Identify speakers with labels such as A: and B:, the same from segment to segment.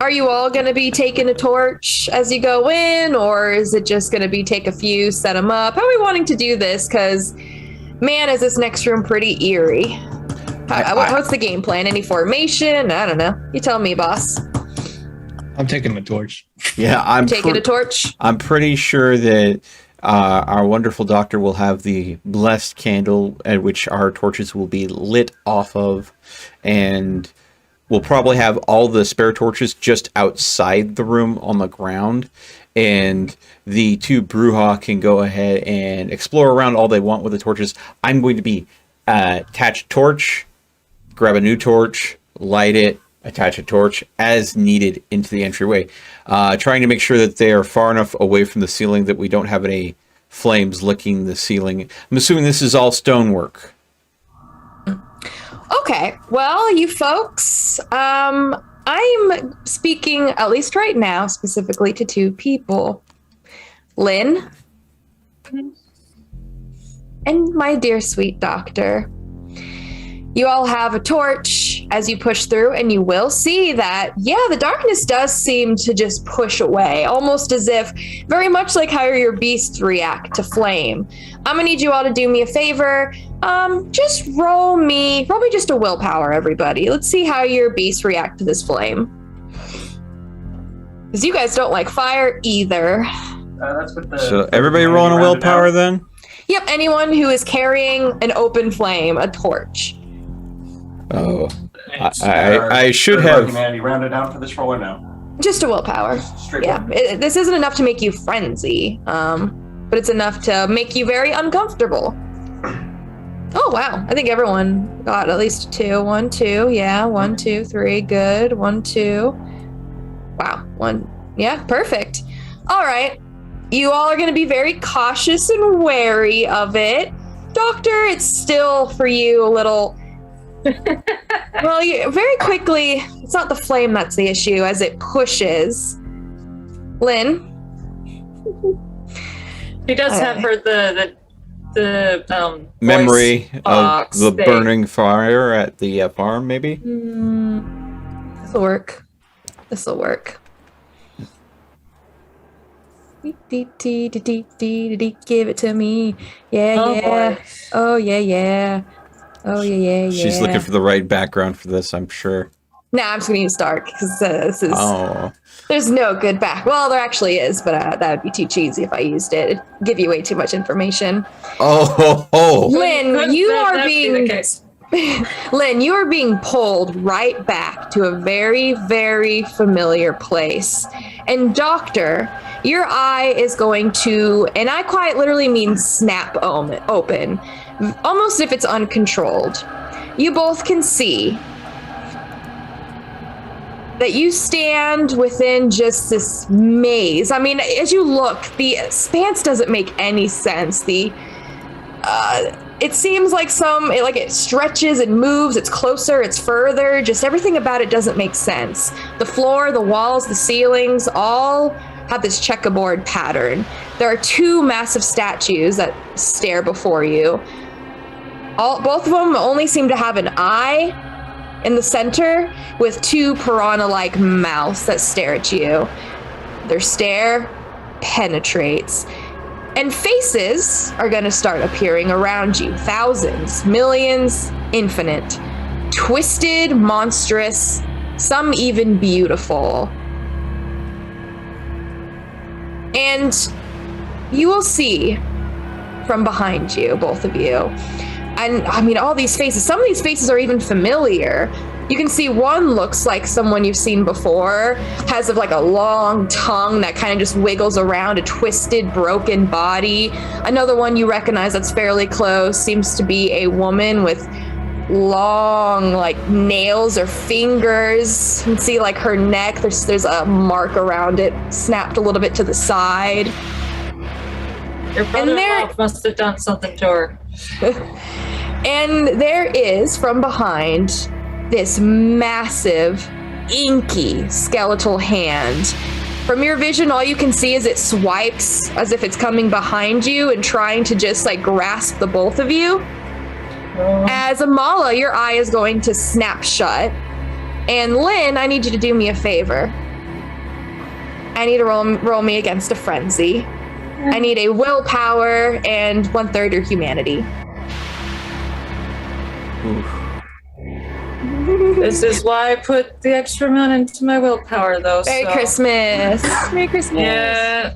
A: are you all going to be taking a torch as you go in, or is it just going to be take a few, set them up? How are we wanting to do this? Because, man, is this next room pretty eerie. What's the game plan? Any formation? I don't know. You tell me, boss.
B: I'm taking the torch.
C: Yeah, I'm
A: taking a torch.
C: I'm pretty sure that our wonderful doctor will have the blessed candle at which our torches will be lit off of, and we'll probably have all the spare torches just outside the room on the ground, and the two Brujah can go ahead and explore around all they want with the torches. I'm going to be attach a torch, grab a new torch, light it, attach a torch as needed into the entryway, trying to make sure that they are far enough away from the ceiling that we don't have any flames licking the ceiling. I'm assuming this is all stonework.
A: Okay, well, you folks, I'm speaking, at least right now, specifically to two people. Lynn and my dear sweet doctor. You all have a torch as you push through, and you will see that, yeah, the darkness does seem to just push away, almost as if, very much like how your beasts react to flame. I'm gonna need you all to do me a favor. Just roll me just a willpower, everybody. Let's see how your beasts react to this flame. Because you guys don't like fire either.
D: That's what the.
C: So everybody rolling a willpower then?
A: Yep, anyone who is carrying an open flame, a torch.
C: Oh, I should have.
D: Humanity rounded out for this roll or no?
A: Just a willpower.
D: Straight
A: yeah, this isn't enough to make you frenzy, but it's enough to make you very uncomfortable. Oh, wow. I think everyone got at least 2. 1, 2. Yeah, 1, 2, 3. Good. 1, 2. Wow. 1. Yeah, perfect. All right. You all are going to be very cautious and wary of it. Doctor, it's still for you a little... Well, very quickly, it's not the flame that's the issue as it pushes. Lynn?
E: She does have her the
C: memory of the
E: thing.
C: burning fire at the farm, maybe?
A: This'll work. Give it to me. Yeah.
E: Boy.
A: Oh, yeah.
C: She's looking for the right background for this, I'm sure.
A: Nah, I'm just gonna use dark because this is.
C: Oh.
A: There's no good back. Well, there actually is, but that would be too cheesy if I used it. It'd give you way too much information.
C: Oh.
A: Lynn, you are
E: being the case.
A: Lynn, you are being pulled right back to a very, very familiar place. And Doctor, your eye is going to, and I quite literally mean snap open, almost if it's uncontrolled. You both can see that you stand within just this maze. I mean, as you look, the expanse doesn't make any sense. It seems like it stretches, it moves, it's closer, it's further. Just everything about it doesn't make sense. The floor, the walls, the ceilings, all have this checkerboard pattern. There are 2 massive statues that stare before you. Both of them only seem to have an eye in the center with 2 piranha-like mouths that stare at you. Their stare penetrates. And faces are going to start appearing around you. Thousands, millions, infinite. Twisted, monstrous, some even beautiful. And you will see from behind you, both of you. And I mean, all these faces, some of these faces are even familiar. You can see one looks like someone you've seen before, has like a long tongue that kind of just wiggles around a twisted, broken body. Another one you recognize that's fairly close seems to be a woman with long like nails or fingers. You can see like her neck, there's a mark around it, snapped a little bit to the side.
E: Your brother-in-law must have done something to her.
A: And there is, from behind, this massive, inky, skeletal hand. From your vision, all you can see is it swipes as if it's coming behind you and trying to just like grasp the both of you. As Amala, your eye is going to snap shut. And Lynn, I need you to do me a favor. I need to roll me against a frenzy. I need a willpower and 1/3 your humanity.
E: This is why I put the extra amount into my willpower, though.
A: Merry Christmas. Merry Christmas.
E: Yeah.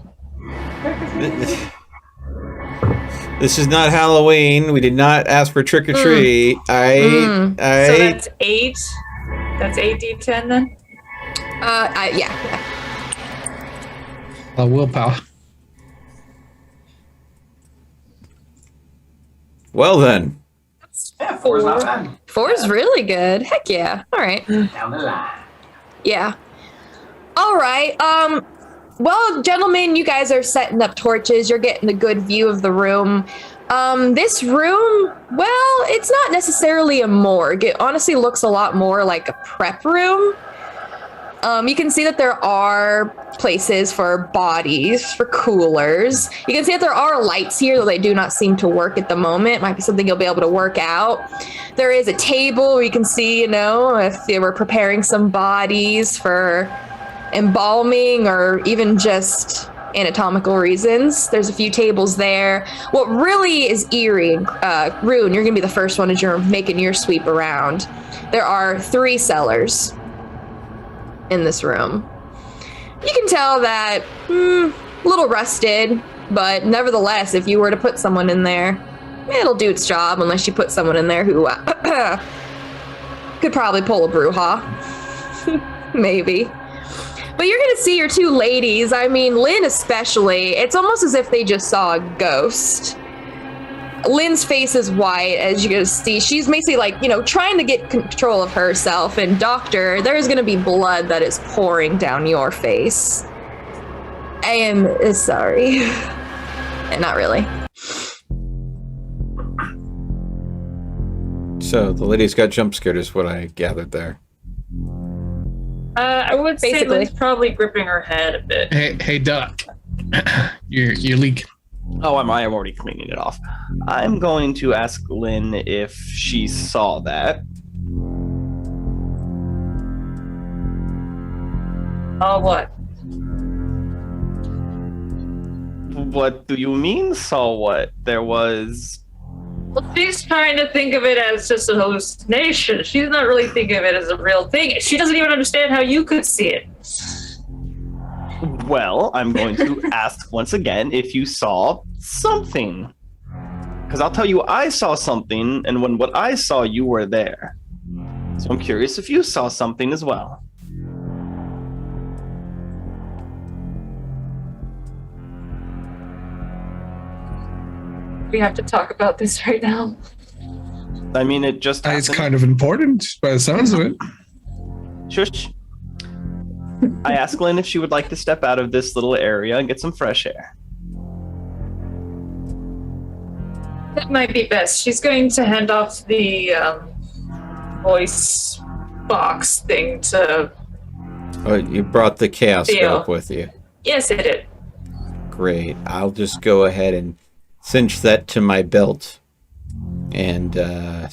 C: This is not Halloween. We did not ask for trick or treat.
E: So that's 8. That's 8d10 then?
A: Yeah.
B: Willpower.
C: Well then.
D: Yeah, 4's not bad.
A: 4's really good. Heck yeah. All right.
D: Down the line.
A: Yeah. All right. Well, gentlemen, you guys are setting up torches. You're getting a good view of the room. This room, well, it's not necessarily a morgue. It honestly looks a lot more like a prep room. You can see that there are places for bodies, for coolers. You can see that there are lights here, though they do not seem to work at the moment. Might be something you'll be able to work out. There is a table where you can see, if they were preparing some bodies for embalming or even just anatomical reasons. There's a few tables there. What really is eerie, Rune, you're going to be the first one as you're making your sweep around. There are 3 cellars in this room. You can tell that a little rusted, but nevertheless, if you were to put someone in there, it'll do its job, unless you put someone in there who could probably pull a brouhaha. Maybe. But you're going to see your 2 ladies. I mean, Lynn especially. It's almost as if they just saw a ghost. Lynn's face is white, as you're going to see. She's basically trying to get control of herself. And Doctor, there's going to be blood that is pouring down your face. I am sorry. And not really.
C: So the ladies got jump scared is what I gathered there.
E: I would say
A: Basically.
E: Lynn's probably gripping her head a bit.
B: Hey, Doc. you're leaking.
F: Oh, I am already cleaning it off. I'm going to ask Lynn if she saw that.
E: Oh, what?
F: What do you mean, saw what? There was...
E: Well, she's trying to think of it as just a hallucination. She's not really thinking of it as a real thing. She doesn't even understand how you could see it.
F: Well, I'm going to ask once again if you saw something. Because I'll tell you, I saw something, and when what I saw, you were there. So I'm curious if you saw something as well.
E: We have to talk about this right now.
F: I mean, it just
B: It's
F: happened.
B: kind of important by the sounds of it.
F: Shush. I asked Lynn if she would like to step out of this little area and get some fresh air.
E: That might be best. She's going to hand off the voice box thing to...
C: Oh, you brought the chaos
E: Theo.
C: scope with you.
E: Yes, I did.
C: Great. I'll just go ahead and cinch that to my belt. And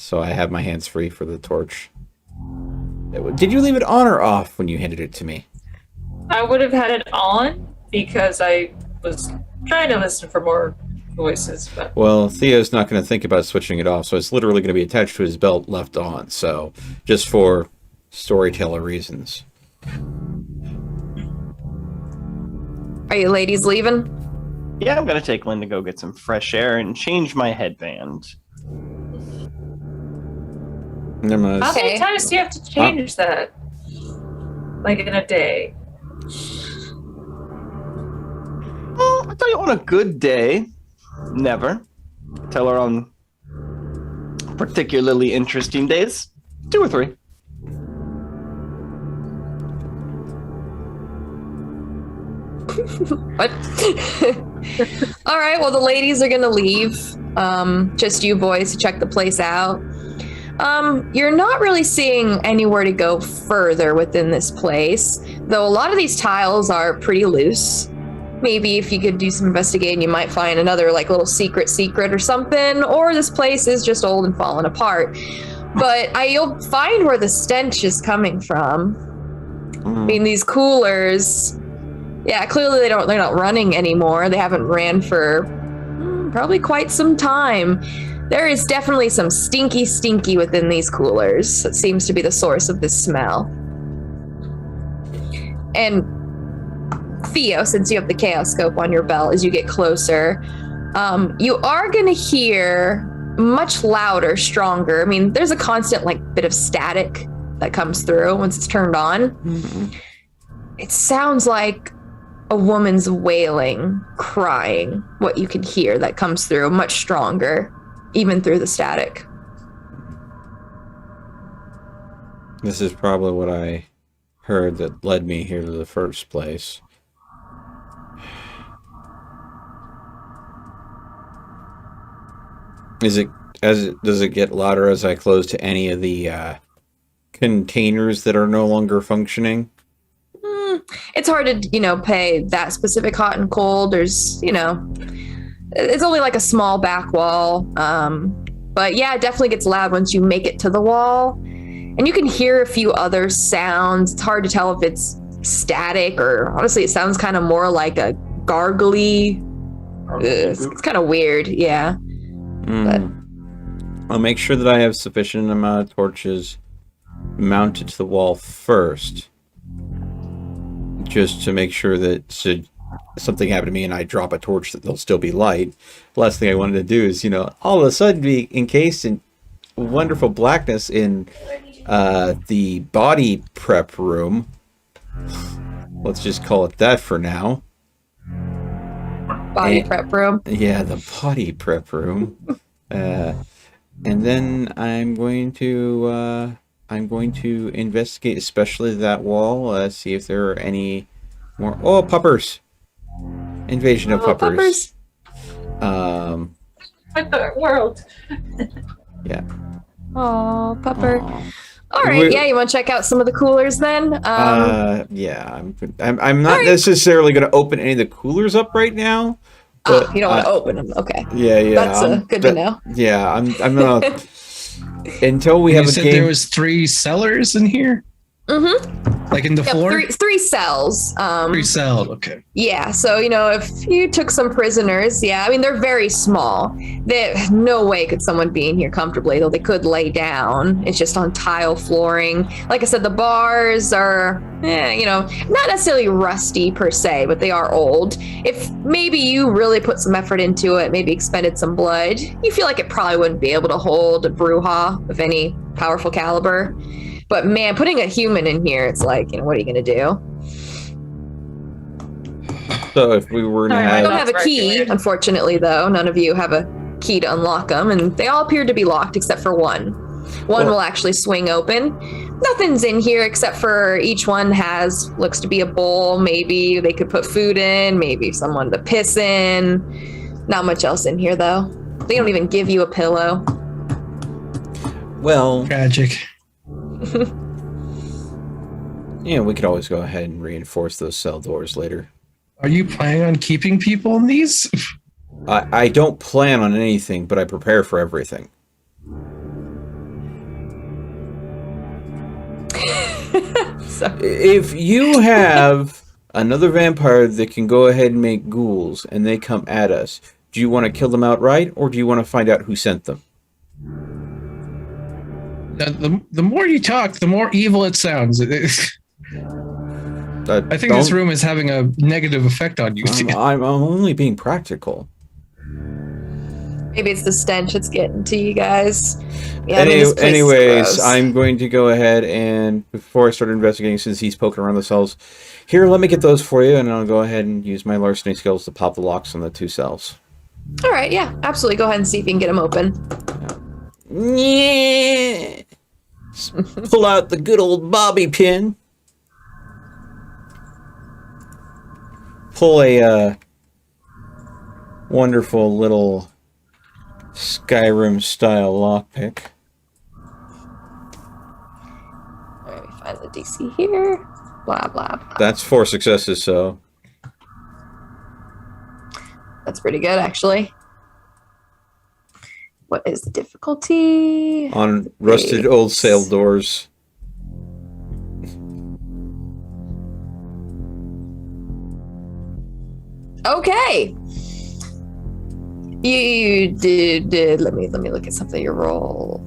C: so I have my hands free for the torch. Did you leave it on or off when you handed it to me?
E: I would have had it on because I was trying to listen for more voices, but
C: Well, Theo's not going to think about switching it off, so it's literally going to be attached to his belt left on. So just for storyteller reasons.
A: Are you ladies leaving?
F: Yeah, I'm going to take Lynn to go get some fresh air and change my headband.
C: Never mind.
E: how many
A: Okay.
E: times do you have to change that? Like in a day?
F: Well, I'll tell you, on a good day, never. Tell her on particularly interesting days, 2 or 3.
A: What? All right, well, the ladies are going to leave. Just you boys to check the place out. You're not really seeing anywhere to go further within this place, though a lot of these tiles are pretty loose. Maybe if you could do some investigating, you might find another like little secret or something, or this place is just old and falling apart. But you'll find where the stench is coming from. I mean, these coolers, Yeah, clearly they're not running anymore. They haven't ran for probably quite some time. There is definitely some stinky within these coolers. That seems to be the source of this smell. And Theo, since you have the chaos scope on your belt as you get closer, you are going to hear much louder, stronger. I mean, there's a constant bit of static that comes through once it's turned on. Mm-hmm. It sounds like a woman's wailing, crying, what you can hear that comes through much stronger, even through the static.
C: This is probably what I heard that led me here to the first place. Does it get louder as I close to any of the containers that are no longer functioning?
A: It's hard to, pay that specific hot and cold. There's, it's only like a small back wall. But yeah, it definitely gets loud once you make it to the wall. And you can hear a few other sounds. It's hard to tell if it's static or honestly, it sounds kind of more like a gargly. It's kind of weird. Yeah. But
C: I'll make sure that I have sufficient amount of torches mounted to the wall first. Just to make sure that should something happen to me and I drop a torch that they'll still be light. The last thing I wanted to do is, all of a sudden be encased in wonderful blackness in the body prep room. Let's just call it that for now.
A: Body prep room.
C: Yeah, the body prep room. And then I'm going to investigate, especially that wall. See if there are any more. Oh, puppers! Invasion of puppers.
E: World.
C: Yeah.
A: Oh, pupper. All right. Yeah, you want to check out some of the coolers then?
C: Yeah. I'm not necessarily going to open any of the coolers up right now. But,
A: you don't want to open them. Okay.
C: Yeah.
A: That's good to know.
C: Yeah, I'm gonna. Until we have a
B: said
C: game.
B: There was 3 cellars in here.
A: Mm-hmm.
B: Like in the floor.
A: Three cells.
B: 3 cells. Okay.
A: Yeah. So if you took some prisoners, yeah. I mean, they're very small. No way could someone be in here comfortably, though they could lay down. It's just on tile flooring. Like I said, the bars are, not necessarily rusty per se, but they are old. If maybe you really put some effort into it, maybe expended some blood, you feel like it probably wouldn't be able to hold a brouhaha of any powerful caliber. But man, putting a human in here, it's like, what are you going to do?
C: So if we were to
A: I don't have a key, unfortunately, though. None of you have a key to unlock them, and they all appear to be locked except for one. One will actually swing open. Nothing's in here except for each one looks to be a bowl. Maybe they could put food in, maybe someone to piss in. Not much else in here, though. They don't even give you a pillow.
C: Well,
B: tragic.
C: We could always go ahead and reinforce those cell doors later.
B: Are you planning on keeping people in these?
C: I don't plan on anything, but I prepare for everything. If you have another vampire that can go ahead and make ghouls and they come at us, do you want to kill them outright, or do you want to find out who sent them?
B: The more you talk, the more evil it sounds. I think this room is having a negative effect on you.
C: I'm only being practical.
A: Maybe it's the stench that's getting to you guys. Yeah,
C: anyways, I'm going to go ahead and, before I start investigating, since he's poking around the cells, here, let me get those for you, and I'll go ahead and use my larceny skills to pop the locks on the 2 cells.
A: All right, yeah, absolutely. Go ahead and see if you can get them open.
C: Yeah. Pull out the good old bobby pin. Pull a wonderful little Skyrim style lockpick.
A: All right, we find the DC here. Blah, blah, blah.
C: That's 4 successes, so.
A: That's pretty good, actually. What is the difficulty?
C: On rusted old sail doors.
A: Okay. You did. Let me look at something you roll.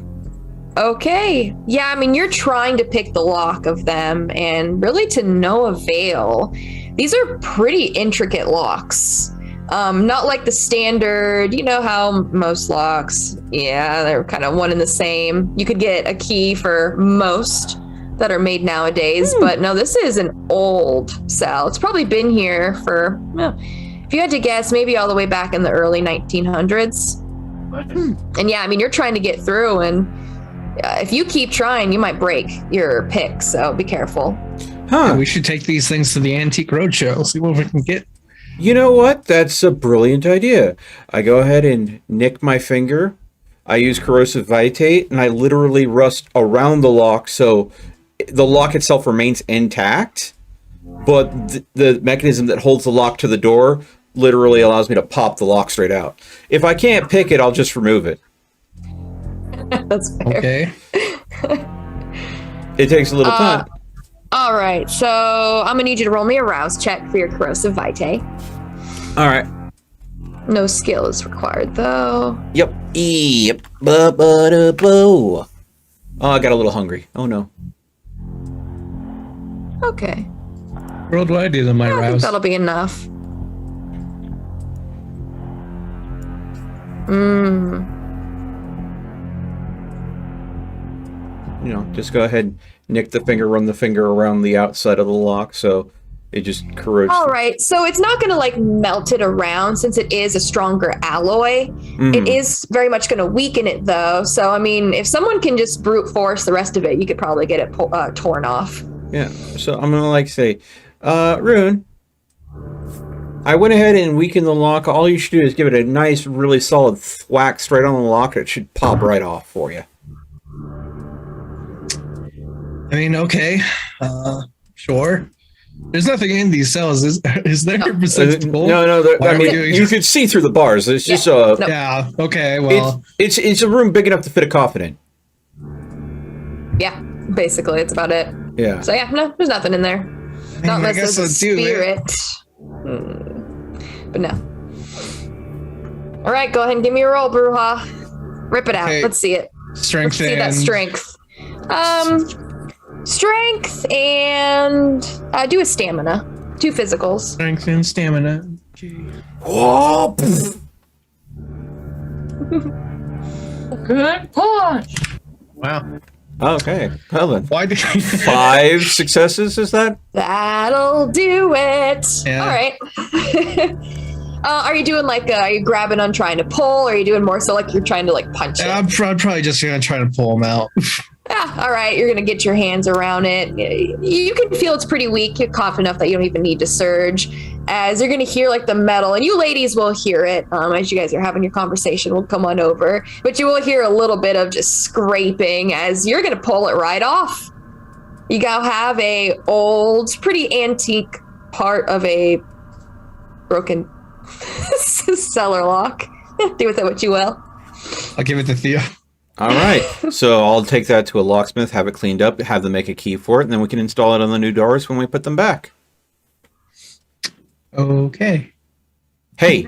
A: Okay. Yeah, I mean, you're trying to pick the lock of them, and really to no avail. These are pretty intricate locks. Not like the standard, you know how most locks, yeah, they're kind of one and the same. You could get a key for most that are made nowadays, but no, this is an old cell. It's probably been here for, well, if you had to guess, maybe all the way back in the early 1900s. And yeah, I mean, you're trying to get through, and if you keep trying, you might break your pick, so be careful.
B: Yeah, we should take these things to the Antique Roadshow, see what we can get.
C: You know what? That's a brilliant idea. I go ahead and nick my finger. I use corrosive vitate, and I literally rust around the lock, so the lock itself remains intact, but the mechanism that holds the lock to the door literally allows me to pop the lock straight out. If I can't pick it, I'll just remove it.
A: That's fair.
B: Okay.
C: It takes a little time.
A: All right, so I'm gonna need you to roll me a rouse check for your corrosive vitae.
C: All right.
A: No skill is required, though.
C: Yep. Yep. Oh, I got a little hungry. Oh no.
A: Okay.
B: What do I do to my
A: I think
B: rouse?
A: that'll be enough.
C: You know, just go ahead, nick the finger, run the finger around the outside of the lock, so it just corrodes.
A: All right, so it's not going to like melt it around since it is a stronger alloy. It is very much going to weaken it though. So I mean, if someone can just brute force the rest of it, you could probably get it torn off.
C: Yeah. So I'm gonna like say, Rune, I went ahead and weakened the lock. All you should do is give it a nice, really solid thwack straight on the lock. It should pop right off for you.
B: I mean, okay. Sure. There's nothing in these cells, is there? Besides gold?
C: No.
B: Why
C: I
B: are we
C: mean,
B: doing
C: you
B: this?
C: could see through the bars. It's just
A: No.
B: Yeah. Okay. Well.
C: it's a room big enough to fit a coffin in.
A: Yeah, basically, it's about it.
C: Yeah.
A: So yeah, no, there's nothing in there. Not
B: I
A: unless
B: guess
A: there's a
B: I'll do it.
A: spirit. But no. All right, go ahead and give me a roll, Bruja. Rip it out.
B: Okay.
A: Let's see it.
B: Strength
A: See that
B: and
A: strength. Strength and do a stamina. 2 physicals.
B: strength and stamina. Okay.
C: Oh,
E: Good punch.
B: Wow.
C: okay. Well then,
B: Why did
C: 5 successes is that?
A: That'll do it.
B: Yeah.
A: All right. Are you doing like, are you grabbing on trying to pull, or are you doing more so like you're trying to like punch it?
B: I'm probably just gonna try to pull them out.
A: Yeah, all right. You're going to get your hands around it. You can feel it's pretty weak. You're confident enough that you don't even need to surge. As you're going to hear like the metal, and you ladies will hear it as you guys are having your conversation. We'll come on over. But you will hear a little bit of just scraping as you're going to pull it right off. You now have a old, pretty antique part of a broken cellar lock. Do with it what you will.
B: I'll give it to Theo.
C: All right. So I'll take that to a locksmith, have it cleaned up, have them make a key for it, and then we can install it on the new doors when we put them back.
B: Okay.
C: Hey,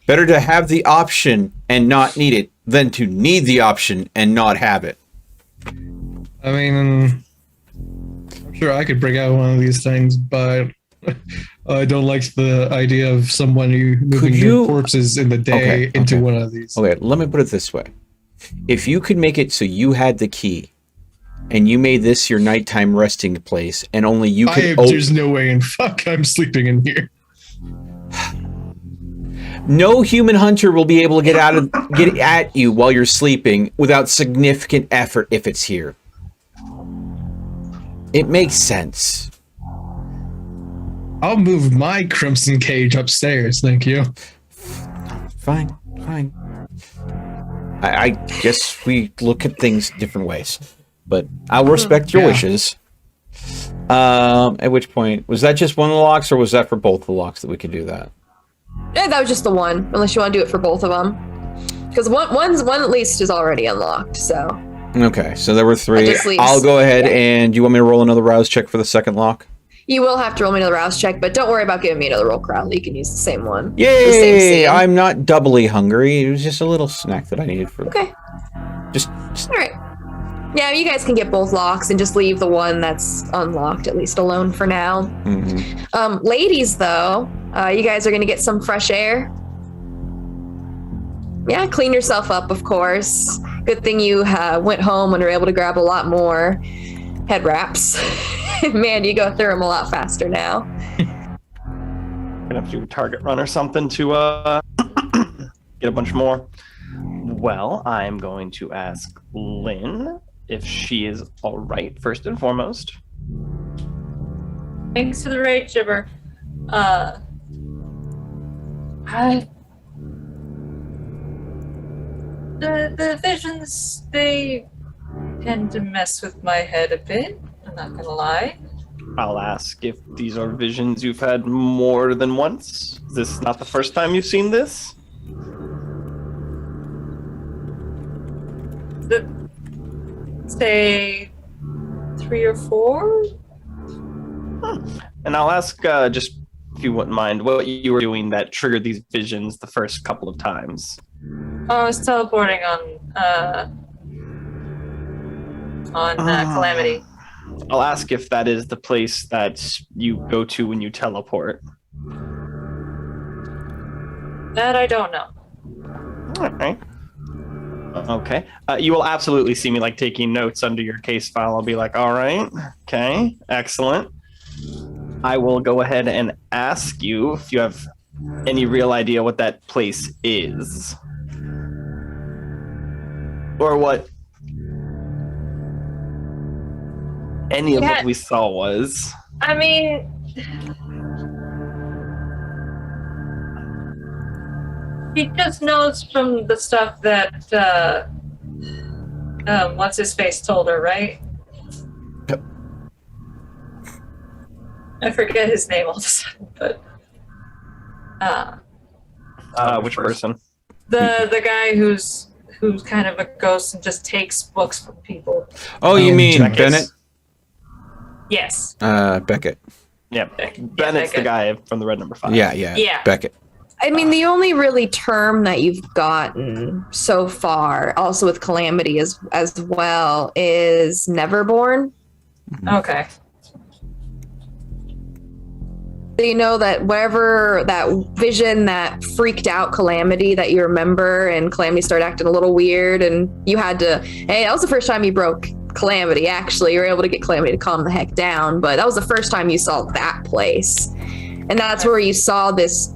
C: better to have the option and not need it than to need the option and not have it.
B: I mean, I'm sure I could bring out one of these things, but I don't like the idea of someone moving their corpses in the day into one of these.
C: Okay, let me put it this way. If you could make it so you had the key and you made this your nighttime resting place and only you could
B: there's no way in fuck I'm sleeping in here.
C: No human hunter will be able to get at you while you're sleeping without significant effort if it's here. It makes sense.
B: I'll move my crimson cage upstairs, thank you.
C: Fine. I guess we look at things different ways, but I'll respect your wishes. At which point, was that just one of the locks, or was that for both the locks that we could do that?
A: Yeah, that was just the one, unless you want to do it for both of them. Because one at least is already unlocked, so.
C: Okay, so there were 3.
A: That just leaves-
C: I'll go ahead and do you want me to roll another rouse check for the second lock?
A: You will have to roll me another rouse check, but don't worry about giving me another roll, Crowley. You can use the same one.
C: Yay!
A: The same scene.
C: I'm not doubly hungry. It was just a little snack that I needed for.
A: Okay.
C: Just
A: All right. Yeah, you guys can get both locks and just leave the one that's unlocked at least alone for now.
C: Mm-hmm.
A: Ladies, though, you guys are going to get some fresh air. Yeah, clean yourself up, of course. Good thing you went home and were able to grab a lot more head wraps. Man, you go through them a lot faster now.
F: Gonna have to do a target run or something to get a bunch more. Well, I'm going to ask Lynn if she is all right, first and foremost.
E: Thanks for the raid, Gibber. The visions, they tend to mess with my head a bit. I'm not gonna lie.
F: I'll ask if these are visions you've had more than once. Is this not the first time you've seen this?
E: Say 3 or 4?
F: And I'll ask, just if you wouldn't mind, what you were doing that triggered these visions the first couple of times.
E: I was teleporting on Calamity.
F: I'll ask if that is the place that you go to when you teleport.
E: That I don't know.
F: All right. Okay. You will absolutely see me like taking notes under your case file. I'll be like, all right, okay, excellent. I will go ahead and ask you if you have any real idea what that place is. Or what any of what we saw was.
E: I mean, he just knows from the stuff that what's his face told her, right?
C: Yep.
E: I forget his name all of a sudden, but
F: Which person?
E: the guy who's kind of a ghost and just takes books from people.
C: Oh, you mean
F: Beckett.
C: Bennett?
E: Yes.
C: Beckett.
F: Yeah, Bennett's the
E: Beckett.
F: guy from the Red Number 5.
E: Yeah.
C: Beckett.
A: I mean, the only really term that you've gotten so far, also with Calamity as well, is Neverborn.
E: Okay.
A: So you know that wherever that vision that freaked out Calamity that you remember, and Calamity started acting a little weird, and you had to, hey, that was the first time you broke Calamity, actually. You were able to get Calamity to calm the heck down, but that was the first time you saw that place. And that's where you saw this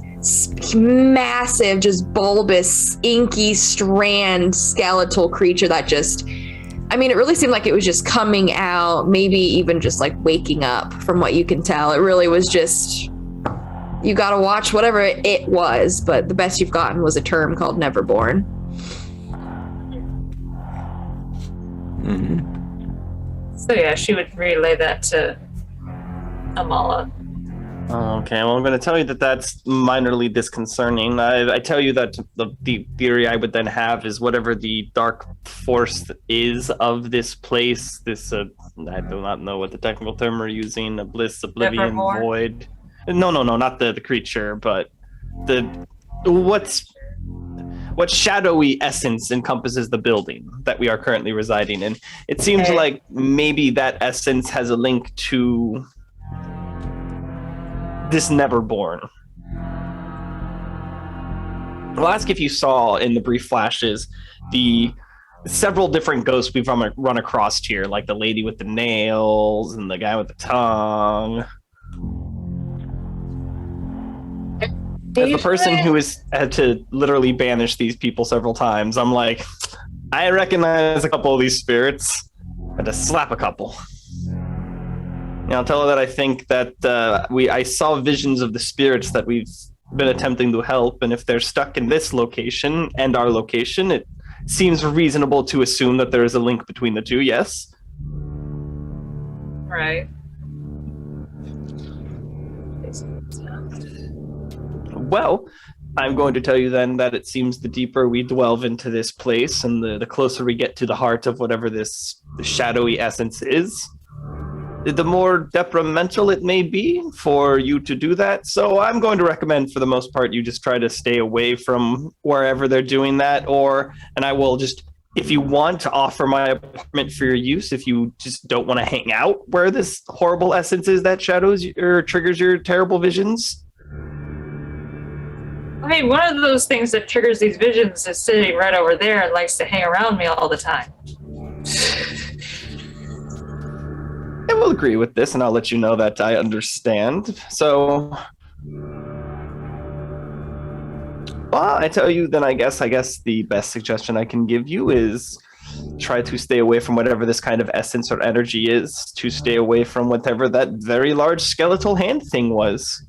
A: massive, just bulbous, inky strand skeletal creature that just, I mean, it really seemed like it was just coming out, maybe even just like waking up from what you can tell. It really was just, you got to watch whatever it was, but the best you've gotten was a term called Neverborn.
C: Mm-hmm.
E: So yeah, she would relay that to Amala.
F: Okay, well, I'm going to tell you that that's minorly disconcerting. I tell you that the theory I would then have is whatever the dark force is of this place, this, I do not know what the technical term we're using, Abyss, Oblivion,
E: Nevermore?
F: Void. No, not the creature, but what shadowy essence encompasses the building that we are currently residing in. It seems
E: Okay.
F: like maybe that essence has a link to this Neverborn. I'll ask if you saw in the brief flashes the several different ghosts we've run across here, like the lady with the nails and the guy with the tongue. As the person who has had to literally banish these people several times, I'm like, I recognize a couple of these spirits. I had to slap a couple. And I'll tell her that I think that I saw visions of the spirits that we've been attempting to help, and if they're stuck in this location and our location, it seems reasonable to assume that there is a link between the two, yes?
E: Right.
F: Well, I'm going to tell you then that it seems the deeper we delve into this place and the closer we get to the heart of whatever this shadowy essence is, the more detrimental it may be for you to do that. So I'm going to recommend, for the most part, you just try to stay away from wherever they're doing that, and I will just, if you want to offer my apartment for your use, if you just don't want to hang out where this horrible essence is that shadows or triggers your terrible visions.
E: I mean, one of those things that triggers these visions is sitting right over there and likes to hang around me all the time.
F: I will agree with this, and I'll let you know that I understand. So, well, I tell you, then I guess the best suggestion I can give you is try to stay away from whatever this kind of essence or energy is, to stay away from whatever that very large skeletal hand thing was.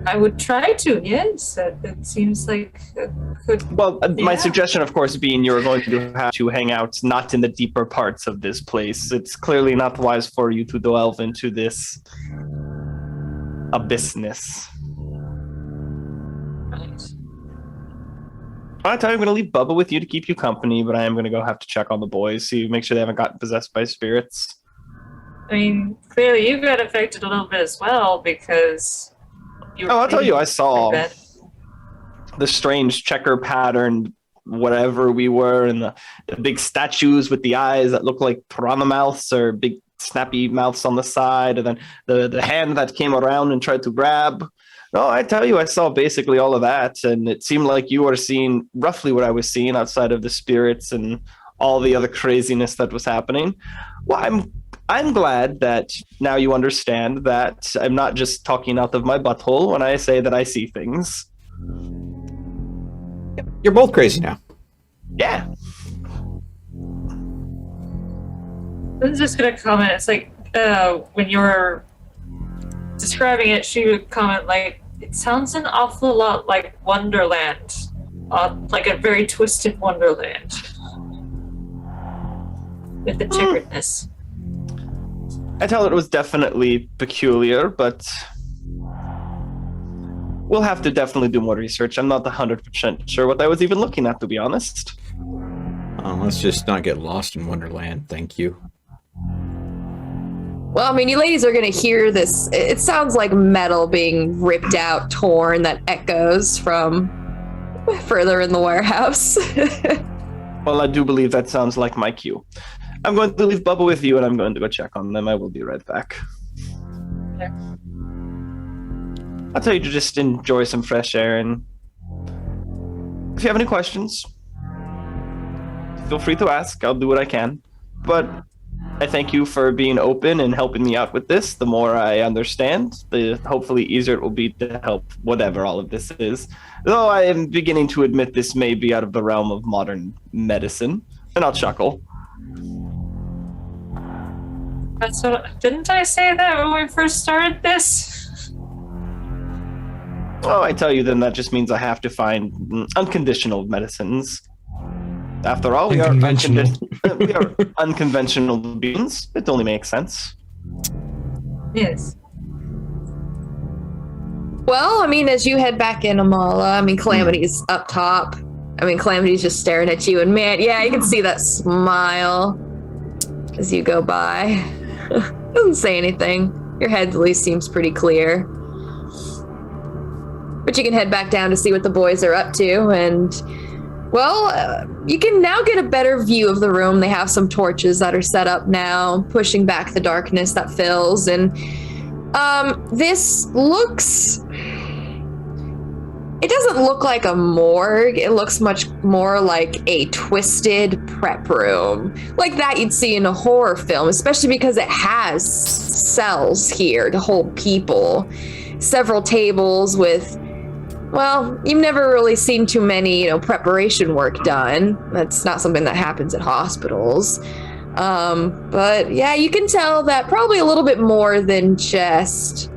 E: I would try to, yes. It seems like a good...
F: Well, my suggestion, of course, being you're going to have to hang out not in the deeper parts of this place. It's clearly not wise for you to delve into this abyssness.
E: Right.
F: I tell you, I'm going to leave Bubba with you to keep you company, but I am going to go have to check on the boys, see, make sure they haven't gotten possessed by spirits.
E: I mean, clearly you got affected a little bit as well, because...
F: I'll tell you, I saw the strange checker pattern, whatever we were, and the big statues with the eyes that look like piranha mouths or big snappy mouths on the side, and then the hand that came around and tried to grab. No, I tell you, I saw basically all of that, and it seemed like you were seeing roughly what I was seeing outside of the spirits and all the other craziness that was happening. Well, I'm glad that now you understand that I'm not just talking out of my butthole when I say that I see things.
C: You're both crazy now.
F: Yeah.
E: I'm just going to comment. It's like when you were describing it, she would comment like, it sounds an awful lot like Wonderland. Like a very twisted Wonderland. With the checkeredness.
F: I tell it was definitely peculiar, but we'll have to definitely do more research. I'm not 100% sure what I was even looking at, to be honest.
C: Let's just not get lost in Wonderland. Thank you.
A: Well, I mean, you ladies are going to hear this. It sounds like metal being ripped out, torn, that echoes from further in the warehouse.
F: Well, I do believe that sounds like my cue. I'm going to leave Bubba with you, and I'm going to go check on them. I will be right back.
E: Yeah.
F: I'll tell you to just enjoy some fresh air, and if you have any questions, feel free to ask. I'll do what I can. But I thank you for being open and helping me out with this. The more I understand, the hopefully easier it will be to help whatever all of this is. Though I am beginning to admit this may be out of the realm of modern medicine, and I'll chuckle.
E: Didn't I say that when we first started this?
F: Oh, I tell you, then that just means I have to find unconditional medicines. After all, we are unconventional beings. It only makes sense.
E: Yes.
A: Well, I mean, as you head back in, Amala, I mean, Calamity's up top. I mean, Calamity's just staring at you, and man, yeah, you can see that smile as you go by. Doesn't say anything. Your head at least seems pretty clear. But you can head back down to see what the boys are up to, and, well, you can now get a better view of the room. They have some torches that are set up now, pushing back the darkness that fills, and this looks... It doesn't look like a morgue. It looks much more like a twisted prep room. Like that you'd see in a horror film, especially because it has cells here to hold people. Several tables with, well, you've never really seen too many, preparation work done. That's not something that happens at hospitals. But yeah, you can tell that probably a little bit more than just...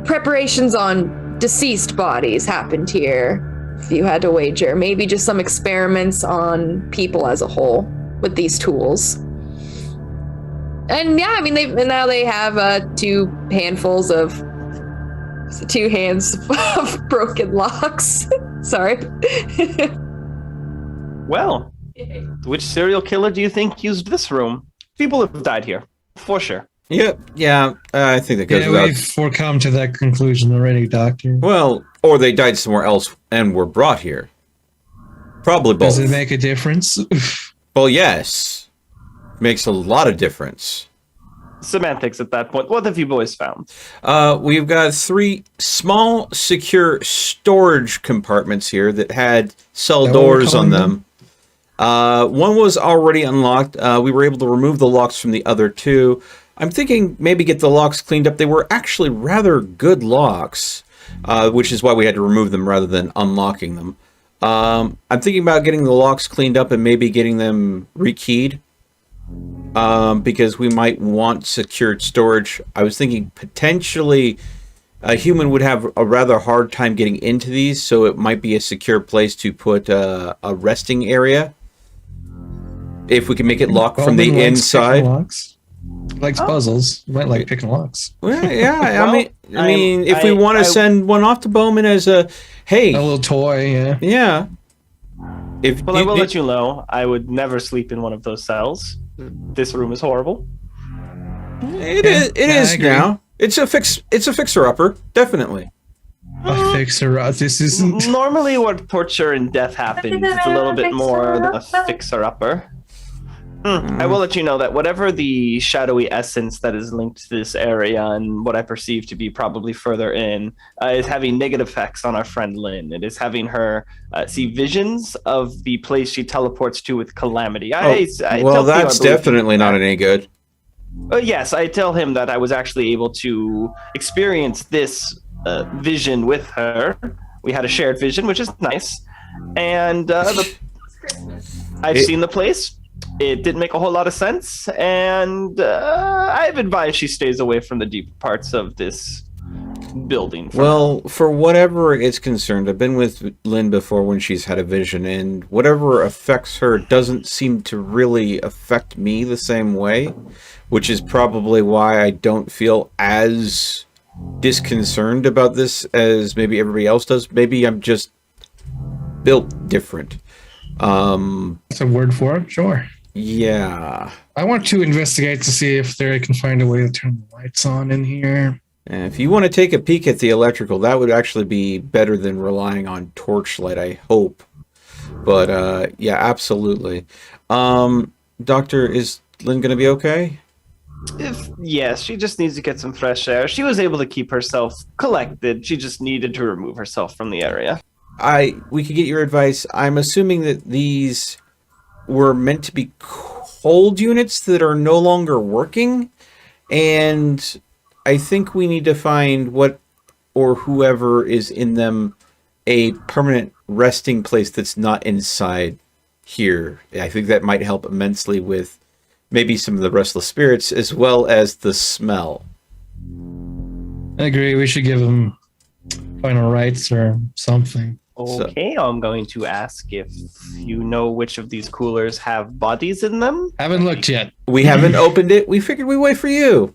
A: preparations on deceased bodies happened here, if you had to wager. Maybe just some experiments on people as a whole with these tools. And yeah, I mean, now they have two hands of broken locks. Sorry.
F: Well, Which serial killer do you think used this room? People have died here, for sure.
C: Yep, yeah, I think that goes
B: Yeah,
C: without.
B: we've come to that conclusion already, Doctor.
C: Well, or they died somewhere else and were brought here. Probably both.
B: Does it make a difference?
C: Well, yes. Makes a lot of difference.
F: Semantics at that point. What have you boys found?
C: We've got 3 small, secure storage compartments here that had cell
B: Is that what we're
C: doors on
B: calling
C: them. One was already unlocked. We were able to remove the locks from the other 2. I'm thinking maybe get the locks cleaned up. They were actually rather good locks, which is why we had to remove them rather than unlocking them. I'm thinking about getting the locks cleaned up and maybe getting them rekeyed. Because we might want secured storage. I was thinking potentially a human would have a rather hard time getting into these, so it might be a secure place to put a resting area. If we can make it locked from the inside.
B: Likes puzzles. You might like picking locks.
C: Well, yeah,
F: Well,
C: I mean, if we want to send one off to Bowman as a, hey,
B: A little toy, yeah.
C: yeah.
F: Well, I will let you know, I would never sleep in one of those cells. This room is horrible.
C: It is
B: I agree.
C: now. It's a fixer upper, definitely.
B: A fixer. This isn't.
F: Normally, where torture and death happens, it's a little bit more than a fixer-upper. I will let you know that whatever the shadowy essence that is linked to this area and what I perceive to be probably further in is having negative effects on our friend Lynn. It is having her see visions of the place she teleports to with Calamity.
C: Well, that's definitely not any good.
F: Yes, I tell him that I was actually able to experience this vision with her. We had a shared vision, which is nice. And I've seen the place. It didn't make a whole lot of sense, and I've advised she stays away from the deep parts of this building.
C: Well, for whatever it's concerned, I've been with Lynn before when she's had a vision, and whatever affects her doesn't seem to really affect me the same way, which is probably why I don't feel as disconcerted about this as maybe everybody else does. Maybe I'm just built different.
B: That's a word for it, sure.
C: Yeah.
B: I want to investigate to see if I can find a way to turn the lights on in here.
C: And if you want to take a peek at the electrical, that would actually be better than relying on torchlight, I hope. But, yeah, absolutely. Doctor, is Lynn going to be okay?
F: Yes, she just needs to get some fresh air. She was able to keep herself collected. She just needed to remove herself from the area.
C: We could get your advice. I'm assuming that these were meant to be cold units that are no longer working, and I think we need to find what or whoever is in them a permanent resting place that's not inside here. I think that might help immensely with maybe some of the restless spirits as well as the smell.
B: I agree. We should give them final rites or something.
F: Okay, I'm going to ask if you know which of these coolers have bodies in them.
B: Haven't looked yet.
C: We haven't opened it. We figured we'd wait for you.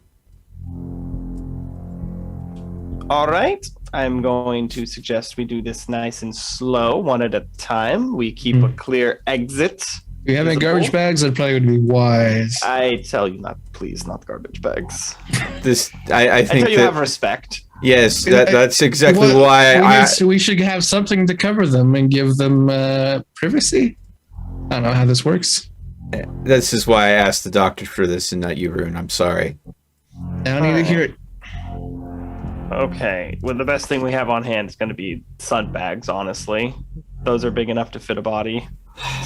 F: All right, I'm going to suggest we do this nice and slow, one at a time. We keep a clear exit.
B: If you have any
F: visible.
B: garbage bags, that probably would be wise.
F: I tell you not, please, not garbage bags.
C: I
F: I
C: think
F: tell you
C: that,
F: have respect.
C: yes, that's exactly why
B: We should have something to cover them and give them privacy. I don't know how this works.
C: This is why I asked the doctor for this and not you, Rune. I'm sorry.
B: I don't need to hear it.
F: Okay, well, the best thing we have on hand is going to be sun bags, honestly. Those are big enough to fit a body.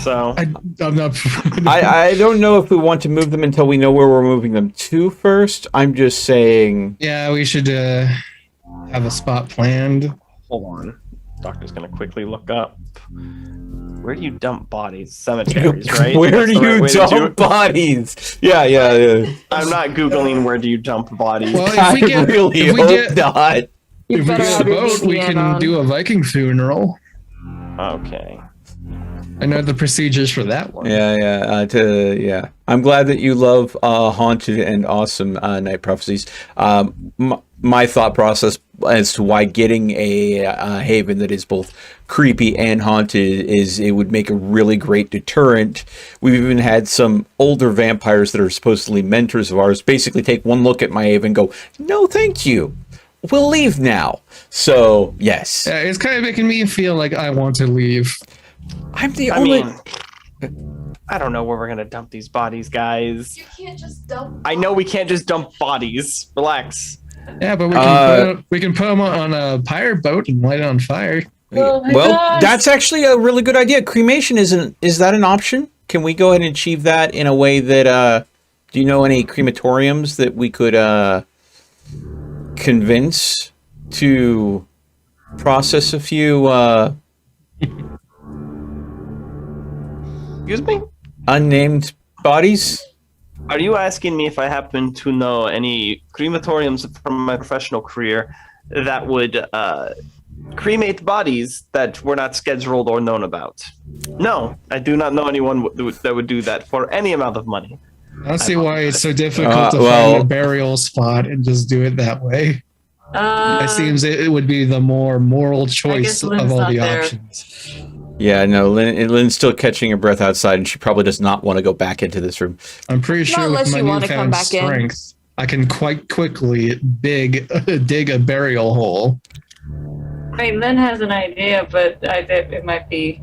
F: So
B: I'm not.
C: I don't know if we want to move them until we know where we're moving them to first. I'm just saying.
B: Yeah, we should have a spot planned.
F: hold on. Doctor's going to quickly look up. Where do you dump bodies? Cemeteries, right?
C: Where
F: That's
C: do
F: the right
C: you
F: way to do
C: dump
F: it?
C: bodies? Yeah.
F: I'm not Googling where do you dump bodies.
B: Well,
C: I really hope not.
B: If we
A: better
B: get a
A: have your
B: boat, we
A: VPN
B: can
A: on.
B: do a Viking funeral.
F: Okay.
B: I know the procedures for that one.
C: Yeah. I'm glad that you love haunted and awesome night prophecies. My thought process as to why getting a haven that is both creepy and haunted it would make a really great deterrent. We've even had some older vampires that are supposedly mentors of ours basically take one look at my haven and go, "No, thank you. We'll leave now." So yes,
B: yeah, it's kind of making me feel like I want to leave.
C: I'm the only.
F: I don't know where we're gonna dump these bodies, guys.
A: You can't just dump.
F: I know we can't just dump bodies. Relax.
B: Yeah, but we can put them on a pirate boat and light it on fire.
E: Oh my
C: Well,
E: gosh.
C: that's actually a really good idea. Cremation is that an option? Can we go ahead and achieve that in a way that do you know any crematoriums that we could convince to process a few
F: Excuse me?
C: unnamed bodies?
F: Are you asking me if I happen to know any crematoriums from my professional career that would cremate bodies that were not scheduled or known about? No, I do not know anyone that would do that for any amount of money.
B: I don't see why it's so difficult to
C: well-
B: find a burial spot and just do it that way. It seems it would be the more moral choice
E: Lynn's
B: of all
E: not
B: the
E: there.
B: options.
C: Yeah, no, Lynn's still catching her breath outside, and she probably does not want to go back into this room.
B: I'm pretty sure with
A: unless
B: my
A: you wanna come
B: newfound
A: back in.
B: strength, I can quite quickly dig a burial hole.
E: I mean, Lynn has an idea, but it might be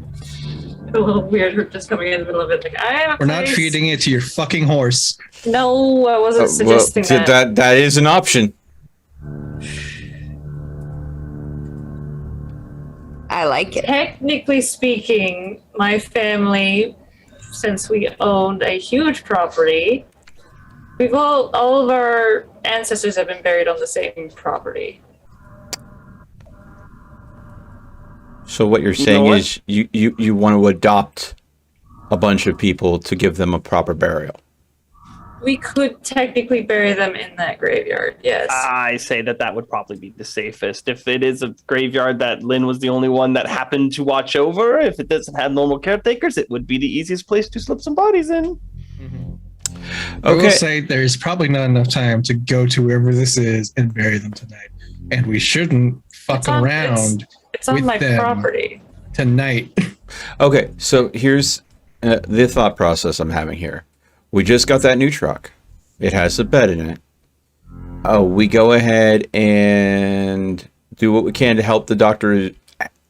E: a little weird her just coming in the middle of it. Like, I have a
B: We're not
E: place.
B: feeding it to your fucking horse.
E: No, I wasn't suggesting that.
C: That is an option.
A: I like it.
E: Technically speaking, my family, since we owned a huge property, we've all of our ancestors have been buried on the same property.
C: So what you're
F: You
C: saying
F: know what?
C: is you want to adopt a bunch of people to give them a proper burial.
E: We could technically bury them in that graveyard, yes.
F: I say that would probably be the safest. If it is a graveyard that Lynn was the only one that happened to watch over, if it doesn't have normal caretakers, it would be the easiest place to slip some bodies in.
B: I will
C: Okay.
B: say there's probably not enough time to go to wherever this is and bury them tonight. And we shouldn't fuck
E: It's on-
B: around
E: It's on
B: with
E: my
B: them.
E: property.
B: tonight.
C: Okay, so here's the thought process I'm having here. We just got that new truck. It has a bed in it. We go ahead and do what we can to help the doctor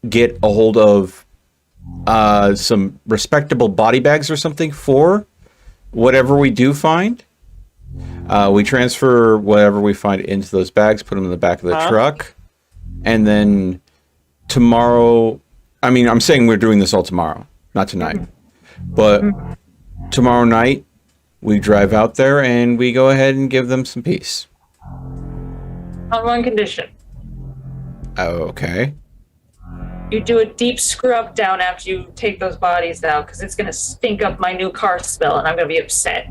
C: get a hold of some respectable body bags or something for whatever we do find. We transfer whatever we find into those bags, put them in the back of the truck, and then tomorrow, I mean, I'm saying we're doing this all tomorrow, not tonight, but tomorrow night, we drive out there and we go ahead and give them some peace.
E: On one condition.
C: Okay.
E: You do a deep scrub down after you take those bodies out, because it's going to stink up my new car smell, and I'm going to be upset.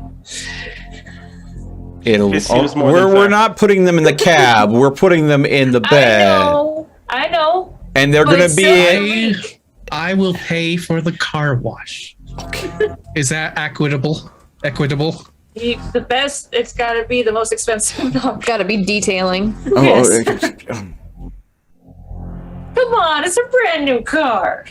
F: This seems more than
C: We're
F: fair.
C: not putting them in the cab. We're putting them in the bed.
E: I know.
C: And they're
E: But
C: going to
E: it's
C: be
E: still
C: in.
E: a leak.
B: I will pay for the car wash. Is that equitable? Equitable?
E: The best, it's got to be the most expensive option.
A: Gotta be detailing.
E: Yes.
C: Oh,
E: Come on, it's a brand new car.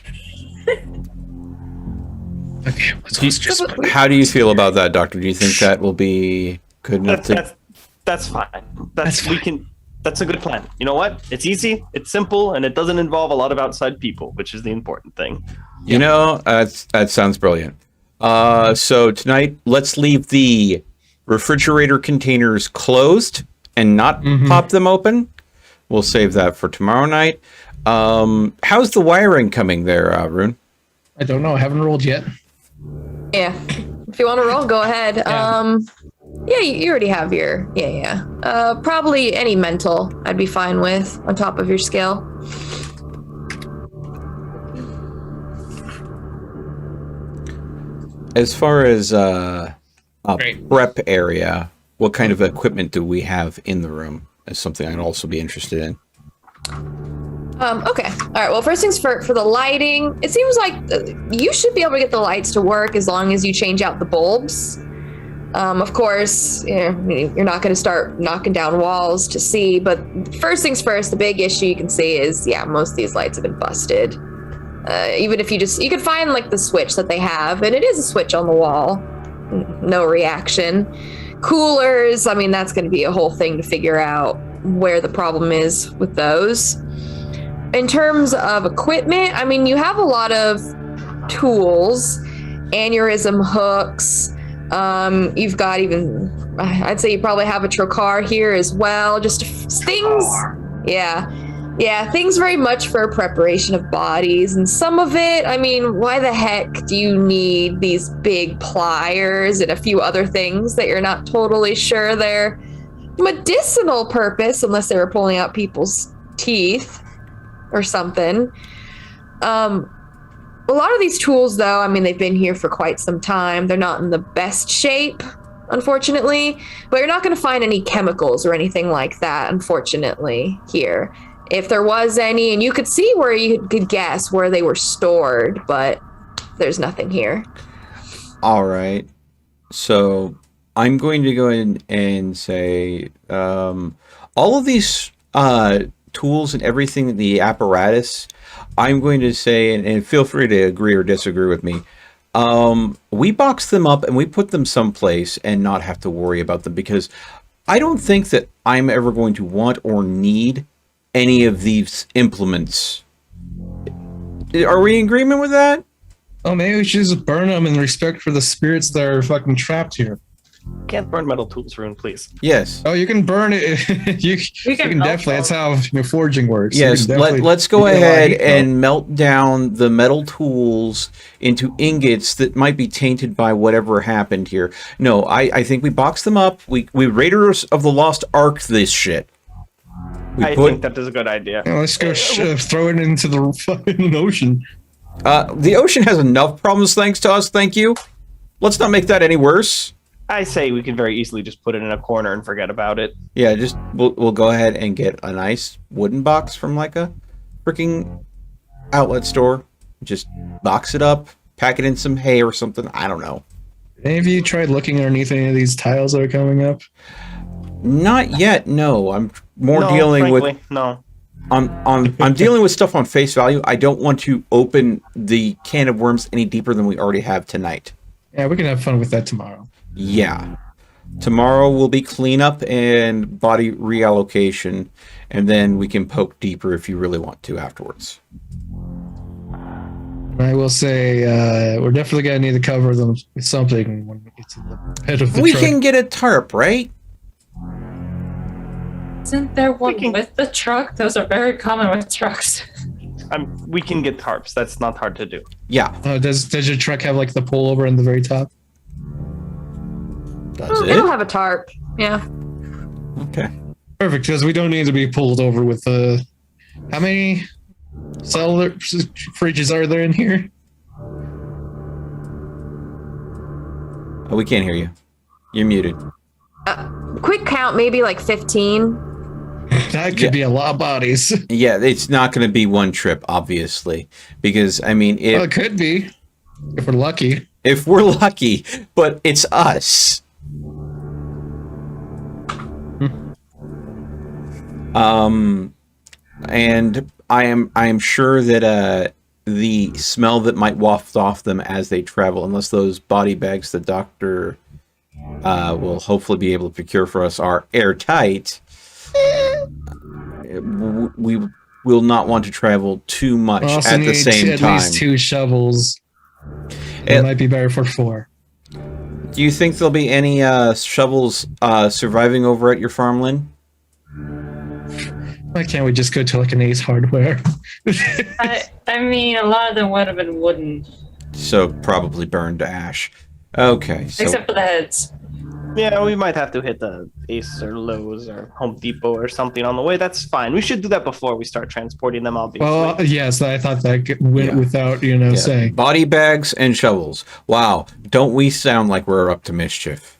B: Okay, let's just
C: how do you feel about that, Doctor? Do you think that will be good enough to...
F: That's fine.
B: That's
F: We
B: fine.
F: can. That's a good plan. You know what? It's easy, it's simple, and it doesn't involve a lot of outside people, which is the important thing.
C: You know, that sounds brilliant. So tonight, let's leave the refrigerator containers closed and not pop them open. We'll save that for tomorrow night. How's the wiring coming there, Rune?
B: I don't know. I haven't rolled yet.
A: Yeah. If you want to roll, go ahead.
B: Yeah.
A: Yeah, you already have your probably any mental I'd be fine with on top of your scale.
C: As far as
B: Great.
C: prep area, what kind of equipment do we have in the room? That's something I'd also be interested in.
A: Okay. All right. Well, first things for the lighting, it seems like you should be able to get the lights to work as long as you change out the bulbs. Of course, you're not going to start knocking down walls to see, but first things first, the big issue you can see is, yeah, most of these lights have been busted. Even if you could find like the switch that they have, and it is a switch on the wall. No reaction. Coolers, I mean, that's going to be a whole thing to figure out where the problem is with those. In terms of equipment, I mean, you have a lot of tools, aneurysm hooks. You've got even, I'd say you probably have a trocar here as well. Just things, yeah, things very much for preparation of bodies. And some of it, I mean, why the heck do you need these big pliers and a few other things that you're not totally sure they're medicinal purpose, unless they were pulling out people's teeth or something. A lot of these tools, though, I mean, they've been here for quite some time. They're not in the best shape, unfortunately, but you're not going to find any chemicals or anything like that, unfortunately, here. If there was any, and you could see where you could guess where they were stored, but there's nothing here.
C: All right. So I'm going to go in and say all of these tools and everything, the apparatus, I'm going to say, and feel free to agree or disagree with me, we box them up and we put them someplace and not have to worry about them, because I don't think that I'm ever going to want or need any of these implements. Are we in agreement with that?
B: Oh, maybe we should just burn them in respect for the spirits that are fucking trapped here.
F: Can't burn metal tools, Rune, please.
C: Yes.
B: Oh, you can burn it. you can definitely. That's how forging works.
C: Yes. Let's go ahead and melt down the metal tools into ingots that might be tainted by whatever happened here. No, I think we box them up. We Raiders of the Lost Ark this shit.
F: I think that is a good idea.
B: Yeah, let's go throw it into the fucking ocean.
C: The ocean has enough problems thanks to us. Thank you. Let's not make that any worse.
F: I say we can very easily just put it in a corner and forget about it.
C: Yeah, just we'll go ahead and get a nice wooden box from like a freaking outlet store. Just box it up, pack it in some hay or something. I don't know.
B: Any of you tried looking underneath any of these tiles that are coming up?
C: Not yet. No, I'm more dealing
F: frankly,
C: with.
F: No.
C: I'm dealing with stuff on face value. I don't want to open the can of worms any deeper than we already have tonight.
B: Yeah, we can have fun with that tomorrow.
C: Yeah. Tomorrow will be cleanup and body reallocation, and then we can poke deeper if you really want to afterwards.
B: I will say we're definitely going to need to cover them with something when we get to the head of the
C: We
B: truck.
C: can get a tarp, right?
E: Isn't there one with the truck? Those are very common with trucks.
F: We can get tarps. That's not hard to do.
C: Yeah.
B: Does your truck have like the pullover in the very top?
C: That's it?
A: It'll have a tarp. Yeah.
C: Okay.
B: Perfect, because we don't need to be pulled over with how many cellular fridges are there in here?
C: Oh, we can't hear you. You're muted.
A: Quick count, maybe like 15.
B: That could be a lot of bodies.
C: Yeah, it's not going to be one trip, obviously, because I mean,
B: Well, it could be if we're lucky.
C: If we're lucky, but it's us. And I am sure that the smell that might waft off them as they travel, unless those body bags the doctor will hopefully be able to procure for us are airtight, we will not want to travel too much at the same time.
B: At least 2 shovels. It might be better for 4.
C: Do you think there'll be any shovels surviving over at your farm, Lynn?
B: Why can't we just go to like an Ace Hardware?
E: I mean, a lot of them would have been wooden.
C: So probably burned to ash. Okay. So
E: Except for the heads.
F: Yeah, we might have to hit the Ace or Lowe's or Home Depot or something on the way. That's fine. We should do that before we start transporting them, obviously.
B: Well, yes, I thought that went without, saying.
C: Body bags and shovels. Wow. Don't we sound like we're up to mischief?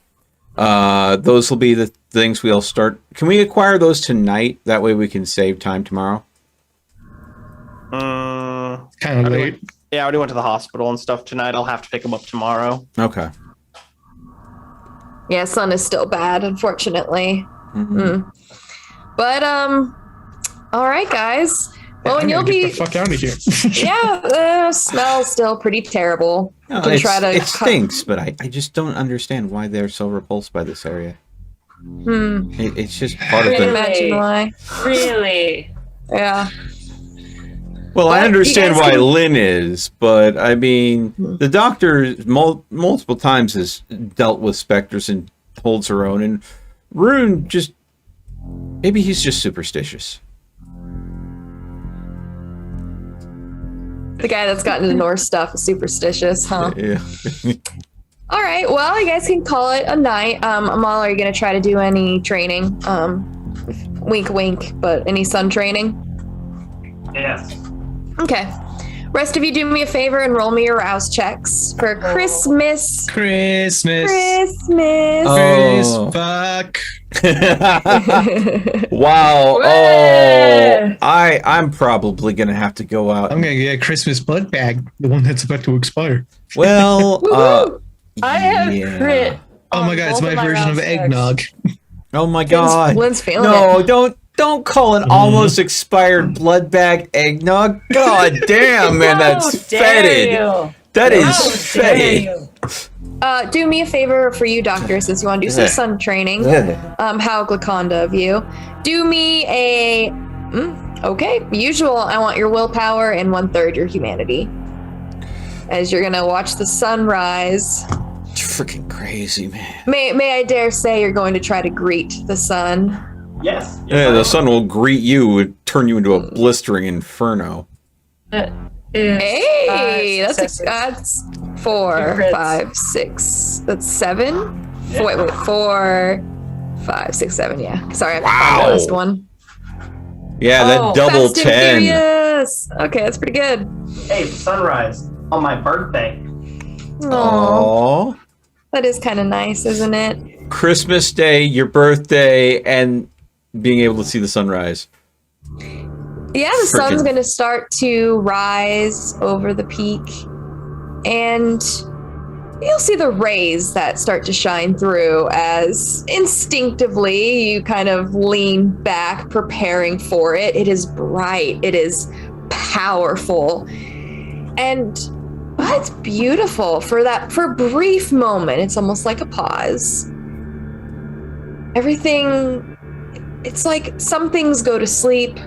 C: Those will be the things we'll start. Can we acquire those tonight? That way we can save time tomorrow.
B: Kind of late.
F: I already went to the hospital and stuff tonight. I'll have to pick them up tomorrow.
C: Okay.
A: Yeah, sun is still bad, unfortunately. But all right, guys. Well, and you'll
B: get
A: be
B: the fuck out of here.
A: yeah. The smell's still pretty terrible.
C: No,
A: Can try to
C: it stinks, but I just don't understand why they're so repulsed by this area. It's just part of
A: Can't
C: the.
A: imagine why.
E: Really?
A: Yeah.
C: Well, I
A: But
C: understand
A: you guys
C: why
A: can-
C: Lynn is, but I mean, the doctor multiple times has dealt with specters and holds her own, and Rune just maybe he's just superstitious.
A: The guy that's gotten into Norse stuff is superstitious, huh?
C: Yeah.
A: All right. Well, you guys can call it a night. Amal, are you gonna try to do any training? Wink, wink. But any sun training?
D: Yes.
A: Okay. Rest of you do me a favor and roll me your rouse checks for Christmas.
B: Christmas.
A: Christmas.
C: Oh.
B: Fuck.
C: Wow. Oh, I'm probably gonna have to go out.
B: I'm gonna get a Christmas blood bag, the one that's about to expire.
C: Well,
A: Woohoo!
E: I have
C: yeah.
E: crit.
B: Oh my
E: on
B: god, it's
E: both
B: my version of
E: rouse checks.
B: eggnog.
C: Oh my god.
A: Lynn's feeling
C: No,
A: it.
C: don't call an almost expired blood bag eggnog. God damn, man, that's
E: How dare
C: fetid.
E: you.
C: That is
E: How dare
C: fetid.
E: you.
A: Do me a favor for you, doctor, since you want to do some
C: Yeah.
A: sun training.
C: Yeah.
A: How Glaconda of you. Do me a okay. Usual, I want your willpower and 1/3 your humanity. As you're gonna watch the sunrise.
C: It's freaking crazy, man.
A: May I dare say you're going to try to greet the sun.
D: Yes.
C: Yeah, the sun will greet you and turn you into a blistering inferno.
E: That is
A: Hey,
E: five
A: that's
E: successes.
A: that's
E: Two
A: 4,
E: crits.
A: 5, 6. That's 7.
D: Yeah.
A: Wait, 4, 5, 6, 7. Yeah. Sorry, I found
C: Wow.
A: the last one.
C: Yeah,
E: Oh,
C: that double
A: Fast and
C: 10.
A: Furious. Okay, that's pretty good.
D: Hey, sunrise on my birthday.
A: Aww.
C: Aww.
A: That is kind of nice, isn't it?
C: Christmas Day, your birthday, and being able to see the sunrise.
A: Yeah, the sun's
C: Frickin-
A: going to start to rise over the peak, and you'll see the rays that start to shine through as instinctively you kind of lean back, preparing for it. It is bright, it is powerful, and it's beautiful for a brief moment. It's almost like a pause. Everything, it's like some things go to sleep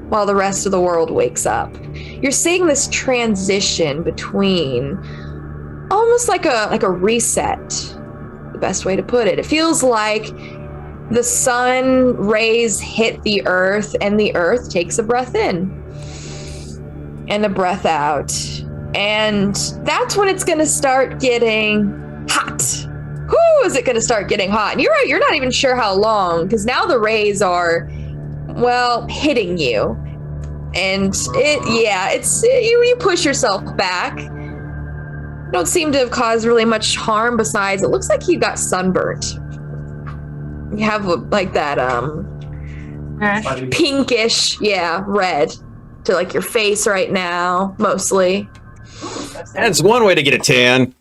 A: while the rest of the world wakes up. You're seeing this transition between almost like a reset, the best way to put it. It feels like the sun rays hit the earth and the earth takes a breath in and a breath out. And that's when it's going to start getting hot. Whoo, is it going to start getting hot? And you're right, you're not even sure how long, because now the rays are, well, hitting you. And you push yourself back. Don't seem to have caused really much harm. Besides, it looks like you got sunburnt. You have like that
E: Rash.
A: pinkish, red to like your face right now, mostly.
C: That's one way to get a tan.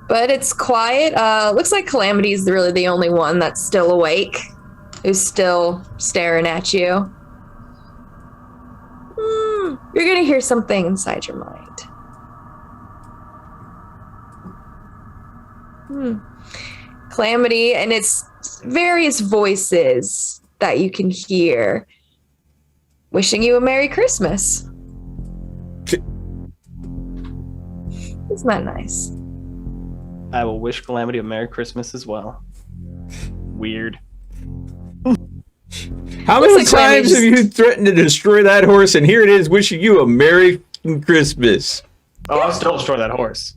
A: But it's quiet. Looks like Calamity's really the only one that's still awake, who's still staring at you. You're gonna hear something inside your mind. Calamity, and it's various voices that you can hear wishing you a Merry Christmas. Isn't that nice?
F: I will wish Calamity a Merry Christmas as well. Weird.
C: How
A: Looks
C: many
A: like Calamity
C: times have you threatened to destroy that horse, and here it is wishing you a Merry Christmas?
F: Oh, I'll still destroy that horse.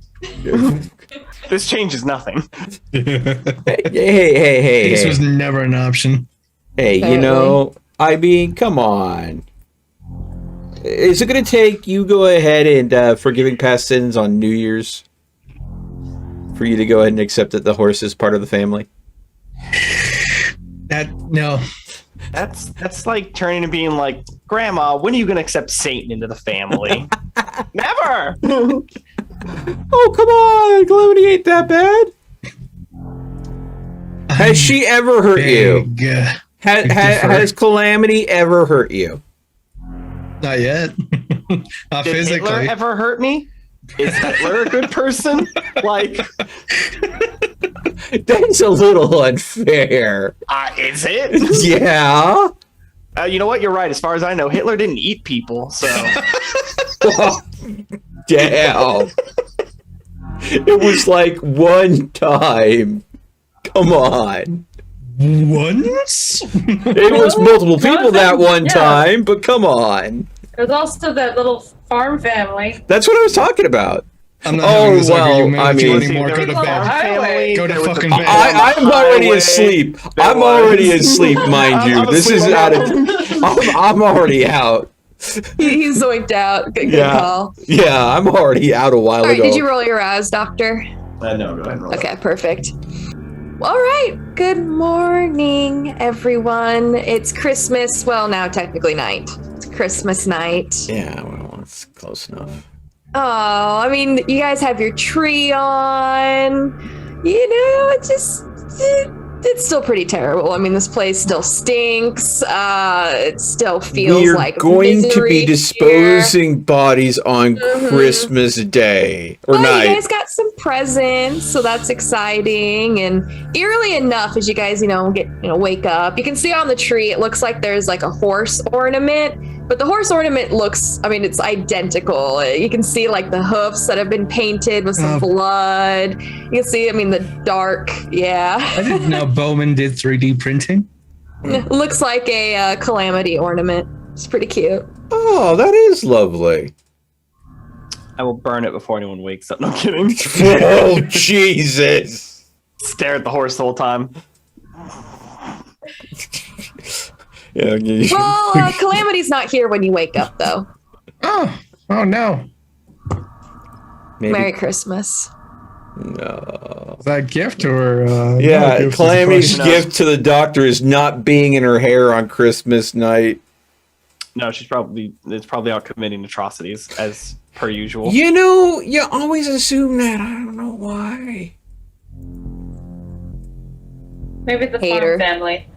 F: This changes nothing.
C: Hey.
B: This was never an option.
C: Hey, you know, I mean, come on. Is it going to take you go ahead and forgiving past sins on New Year's for you to go ahead and accept that the horse is part of the family?
B: No.
F: That's like turning and being like, Grandma, when are you gonna accept Satan into the family? Never.
C: Oh, come on, Calamity ain't that bad. Has she ever hurt you? Has Calamity ever hurt you?
B: Not yet. Not
F: Did
B: physically.
F: Hitler ever hurt me? Is Hitler a good person? Like,
C: That's a little unfair.
F: is it?
C: Yeah.
F: You know what? You're right. As far as I know, Hitler didn't eat people, so.
C: Damn. It was like one time. Come on.
B: Once?
C: It was multiple people that one
E: Yeah.
C: time, but come on.
E: There's also that little farm family.
C: That's what I was talking about.
B: I'm not
C: Oh,
B: having this
C: well,
B: argument
C: I
B: with you
C: mean-
B: anymore. Go to bed. Go to fucking bed.
C: I'm already
F: highway.
C: asleep.
F: There
C: I'm
F: was.
C: already asleep, mind you.
F: I'm
C: This
F: asleep
C: is
F: on
C: out
F: that
C: of. I'm already out.
A: He's zoinked out. Good
C: Yeah.
A: call.
C: Yeah, I'm already out a while
A: All right,
C: ago.
A: did you roll your eyes, Doctor?
F: No, go ahead and roll.
A: Okay, perfect. All right. Good morning, everyone. It's Christmas. Well, now technically night. It's Christmas night.
C: Yeah, well, it's close enough.
A: Oh, I mean, you guys have your tree on. You know, it's still pretty terrible. I mean, this place still stinks. It still feels
C: We're
A: like
C: going to
A: misery
C: be
A: here.
C: disposing bodies on
A: Mhm.
C: Christmas Day or
A: Well,
C: night.
A: you guys got some presents, so that's exciting. And eerily enough, as you guys, wake up, you can see on the tree, it looks like there's like a horse ornament, but the horse ornament looks, I mean, it's identical. You can see like the hoofs that have been painted with some
B: Oh.
A: blood. You can see, I mean, the dark, yeah.
B: I didn't know Bowman did 3D printing.
A: Looks like a calamity ornament. It's pretty cute.
C: Oh, that is lovely.
F: I will burn it before anyone wakes up. No I'm kidding.
C: Oh, Jesus.
F: Stare at the horse the whole time.
C: Yeah,
A: Well, Calamity's not here when you wake up, though.
B: Oh no.
C: maybe.
A: Merry Christmas.
C: No.
B: Is that a gift or
C: Yeah,
B: no gift is a
C: Calamity's
B: question?
C: gift to the doctor is not being in her hair on Christmas night.
F: No, it's probably out committing atrocities as per usual.
C: You know, you always assume that. I don't know why.
E: Maybe the
A: Hater.
E: farm family.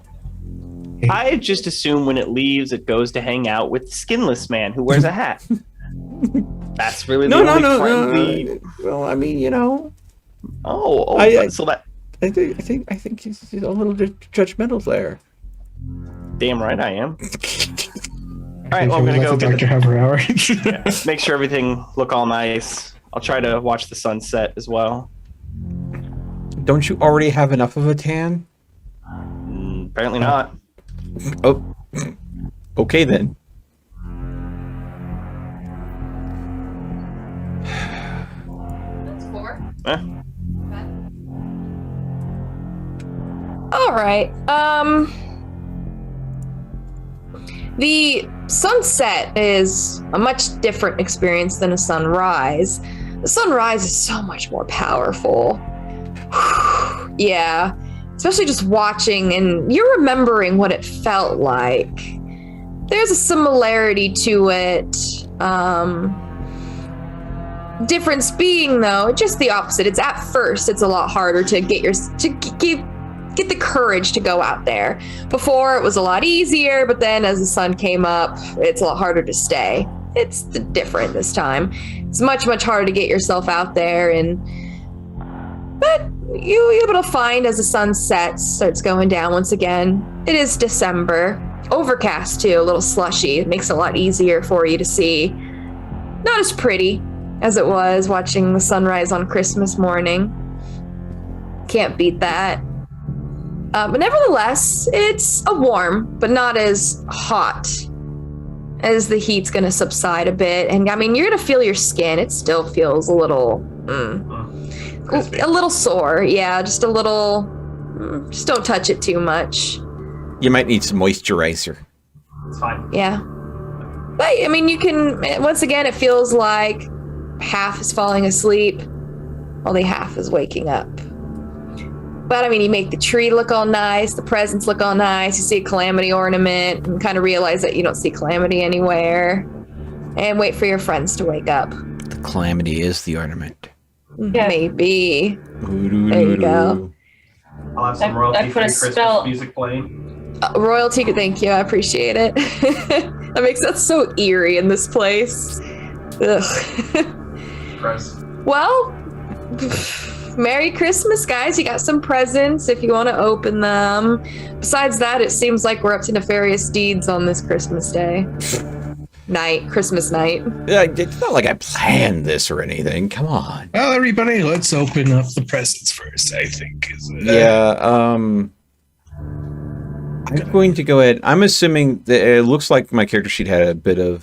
F: I just assume when it leaves, it goes to hang out with the skinless man who wears a hat. That's really the only friendly.
C: Well, I mean, you know,
F: So that
C: I think he's a little judgmental there.
F: damn right I am. All right,
B: Okay,
F: well, I'm gonna
B: let
F: go
B: the
F: get
B: doctor have her hour.
F: make sure everything look all nice. I'll try to watch the sunset as well.
C: Don't you already have enough of a tan?
F: Apparently not.
C: Oh, okay then.
A: That's 4.
F: Eh.
A: All right. The sunset is a much different experience than a sunrise. The sunrise is so much more powerful. Yeah. Especially just watching and you're remembering what it felt like. There's a similarity to it. Difference being though, just the opposite. It's at first it's a lot harder to get the courage to go out there. Before it was a lot easier, but then as the sun came up, it's a lot harder to stay. It's different this time. It's much harder to get yourself out there but you're able to find as the sun sets, starts going down once again. It is December. Overcast too, a little slushy. It makes it a lot easier for you to see. Not as pretty as it was watching the sunrise on Christmas morning. Can't beat that. But nevertheless, it's a warm, but not as hot as the heat's going to subside a bit. And I mean, you're going to feel your skin. It still feels a little sore. Yeah, just a little. Just don't touch it too much.
C: You might need some moisturizer.
D: It's fine.
A: Yeah. But I mean, you can, once again, it feels like half is falling asleep, only half is waking up. But I mean, you make the tree look all nice, the presents look all nice, you see a calamity ornament, and kind of realize that you don't see calamity anywhere, and wait for your friends to wake up.
C: The calamity is the ornament.
E: Yeah.
A: Maybe. There you go.
D: I'll have some
E: I
D: royalty-free
E: put a
D: Christmas
E: spell-
D: music playing.
A: Royalty, thank you. I appreciate it. That makes that so eerie in this place. Ugh.
D: Gross.
A: Well, Merry Christmas, guys. You got some presents if you want to open them. Besides that, it seems like we're up to nefarious deeds on this Christmas day. Christmas night.
C: Yeah, it's not like I planned this or anything. Come on.
B: Well, everybody, let's open up the presents first, I think.
C: I'm going to go ahead. I'm assuming that it looks like my character sheet had a bit of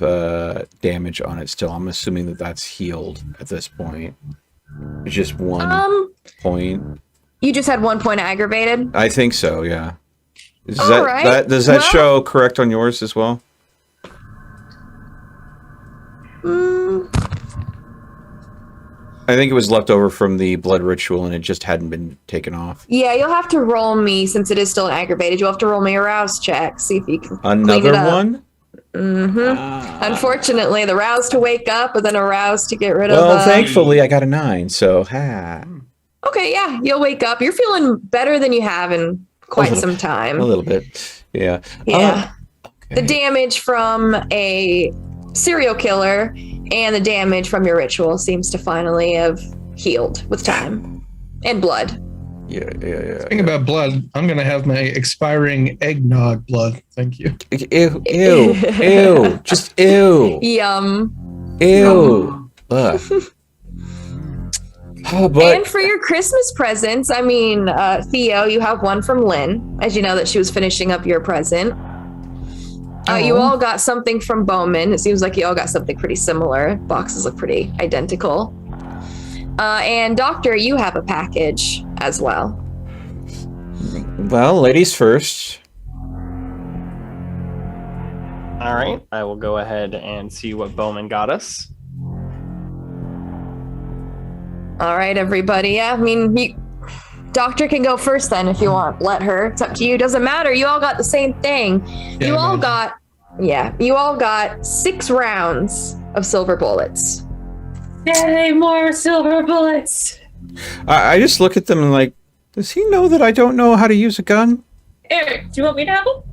C: damage on it still. I'm assuming that that's healed at this point. It's just one point.
A: You just had 1 point aggravated?
C: I think so, yeah. Does
A: Alright.
C: does that show correct on yours as well? I think it was left over from the blood ritual and it just hadn't been taken off.
A: Yeah, you'll have to roll me, since it is still aggravated, you'll have to roll me a rouse check, see if you can
C: Another
A: clean it up.
C: one?
A: Unfortunately, the rouse to wake up, and then a rouse to get rid of...
C: Well, thankfully I got a 9, so ha.
A: Okay, yeah, you'll wake up. You're feeling better than you have in quite some time.
C: A little bit, yeah.
A: Yeah.
C: Okay.
A: The damage from a serial killer and the damage from your ritual seems to finally have healed with time. And blood.
C: Yeah.
B: Speaking about blood, I'm going to have my expiring eggnog blood. Thank you.
C: Ew. Just ew.
A: Yum.
C: Ew. Ugh. Oh, but
A: And for your Christmas presents, I mean, Theo, you have one from Lynn, as you know that she was finishing up your present. You all got something from Bowman. It seems like you all got something pretty similar. Boxes look pretty identical. And Doctor, you have a package as well.
C: well, ladies first.
F: All right, I will go ahead and see what Bowman got us.
A: All right, everybody. Yeah, I mean, Doctor can go first then if you want. Let her. It's up to you. Doesn't matter. You all got the same thing.
B: Yeah,
A: you all
B: imagine.
A: you all got 6 rounds of silver bullets.
E: Yay, more silver bullets.
C: I just look at them and like, does he know that I don't know how to use a gun?
E: Eric, do you want me to have them?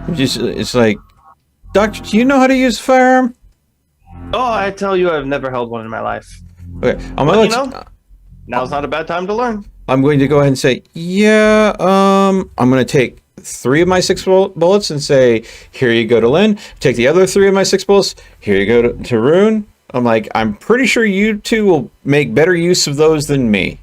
C: It's like, Doctor, do you know how to use a firearm?
F: Oh, I tell you, I've never held one in my life.
C: Okay, I'm
F: Well,
C: gonna
F: you know, now's not a bad time to learn.
C: I'm going to go ahead and say, yeah, I'm going to take 3 of my 6 bullets and say, here you go to Lynn. Take the other 3 of my 6 bullets. Here you go to Rune. I'm like, I'm pretty sure you two will make better use of those than me.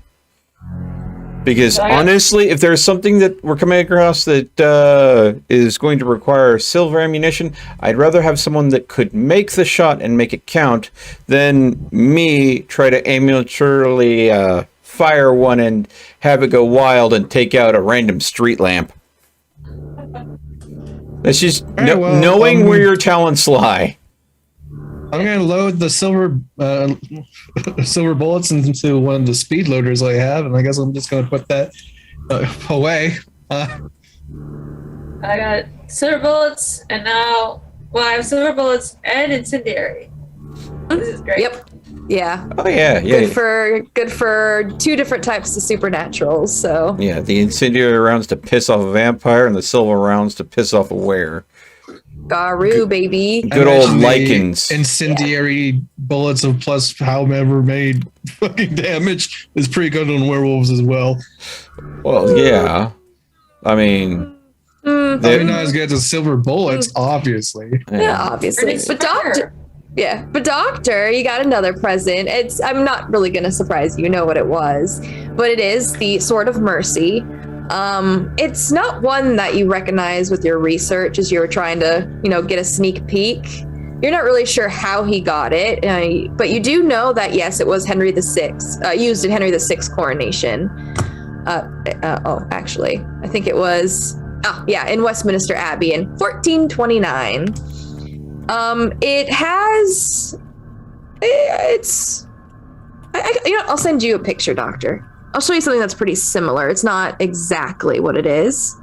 C: Because honestly, if there's something that we're coming across that is going to require silver ammunition, I'd rather have someone that could make the shot and make it count than me try to amateurly fire one and have it go wild and take out a random street lamp. That's just knowing where your talents lie.
B: I'm going to load the silver bullets into one of the speed loaders I have, and I guess I'm just going to put that away.
E: I got silver bullets, and now, well, I have silver bullets and incendiary. This is great.
A: Yep. Yeah.
C: Oh yeah.
A: Good for 2 different types of supernaturals. So.
C: Yeah, the incendiary rounds to piss off a vampire, and the silver rounds to piss off a were.
A: Garu, baby.
C: Good old
B: Imagine the
C: lichens.
B: Incendiary bullets of plus however made fucking damage is pretty good on werewolves as well.
C: Well, yeah. I mean,
B: Maybe not as good as silver bullets, obviously.
A: Yeah, obviously. But Doctor, you got another present. I'm not really going to surprise you. You know what it was, but it is the Sword of Mercy. It's not one that you recognize with your research as you were trying to, get a sneak peek. You're not really sure how he got it, but you do know that, yes, it was Henry VI, used in Henry VI's coronation. Actually, I think it was, in Westminster Abbey in 1429. I'll send you a picture, Doctor. I'll show you something that's pretty similar. It's not exactly what it is.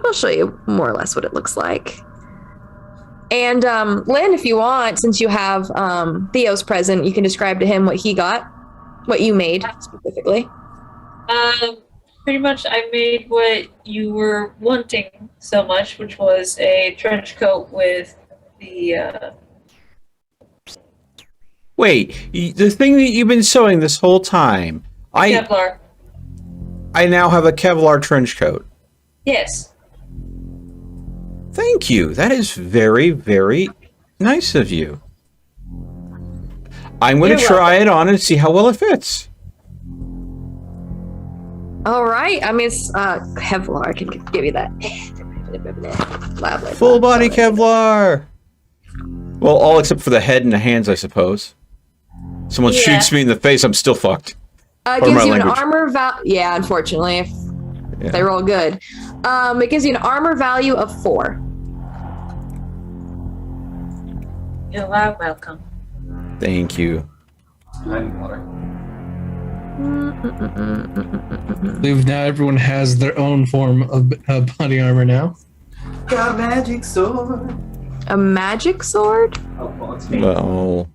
A: I'll show you more or less what it looks like. And Lynn, if you want, since you have Theo's present, you can describe to him what he got, what you made specifically.
E: Pretty much I made what you were wanting so much, which was a trench coat with the
C: Wait, the thing that you've been sewing this whole time.
E: Kevlar.
C: I now have a Kevlar trench coat.
E: Yes.
C: Thank you. That is very, very nice of you. I'm going to try it on and see how well it fits.
A: All right. I mean, it's Kevlar. I can give you that.
C: Full body Kevlar. Well, all except for the head and the hands, I suppose. Someone shoots me in the face, I'm still fucked.
A: Gives you an armor value. Yeah, unfortunately, if they roll good. It gives you an armor value of 4.
E: You're welcome.
C: Thank you.
D: I need water.
B: I believe now everyone has their own form of body armor now.
D: Got a magic sword.
A: A magic sword?
D: Oh, well, it's me.
C: Well,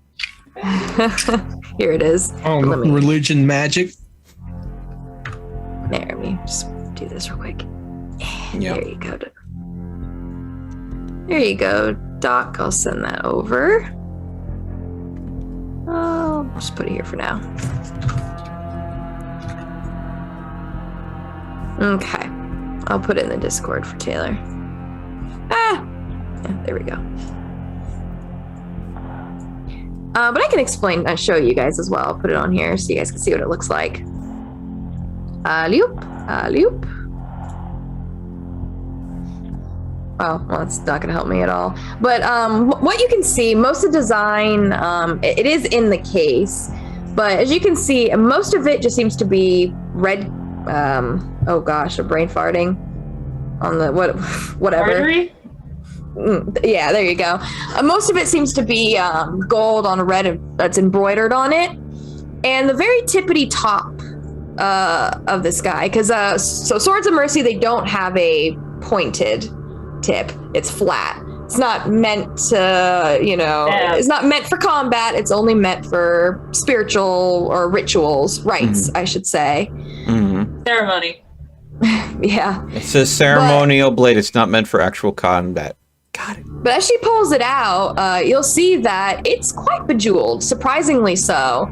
A: Here it is.
B: Oh, religion magic.
A: There, let me just do this real quick.
C: yeah.
A: There you go. There you go, Doc. I'll send that over. I'll just put it here for now. Okay. I'll put it in the Discord for Taylor. Yeah, there we go. But I can explain and show you guys as well. I'll put it on here so you guys can see what it looks like. Loop. Loop. Oh, well, it's not going to help me at all. But what you can see, most of the design, it is in the case. But as you can see, most of it just seems to be red. Oh gosh, a brain farting on the whatever.
E: Artery?
A: Yeah, there you go. Most of it seems to be gold on a red that's embroidered on it, and the very tippity top of this guy, because so Swords of Mercy, they don't have a pointed tip. It's flat. It's not meant to, it's not meant for combat. It's only meant for spiritual or rituals, rites, I should say.
C: Mm-hmm.
E: Ceremony.
A: Yeah.
C: It's a ceremonial blade. It's not meant for actual combat. Got it.
A: But as she pulls it out, you'll see that it's quite bejeweled, surprisingly so.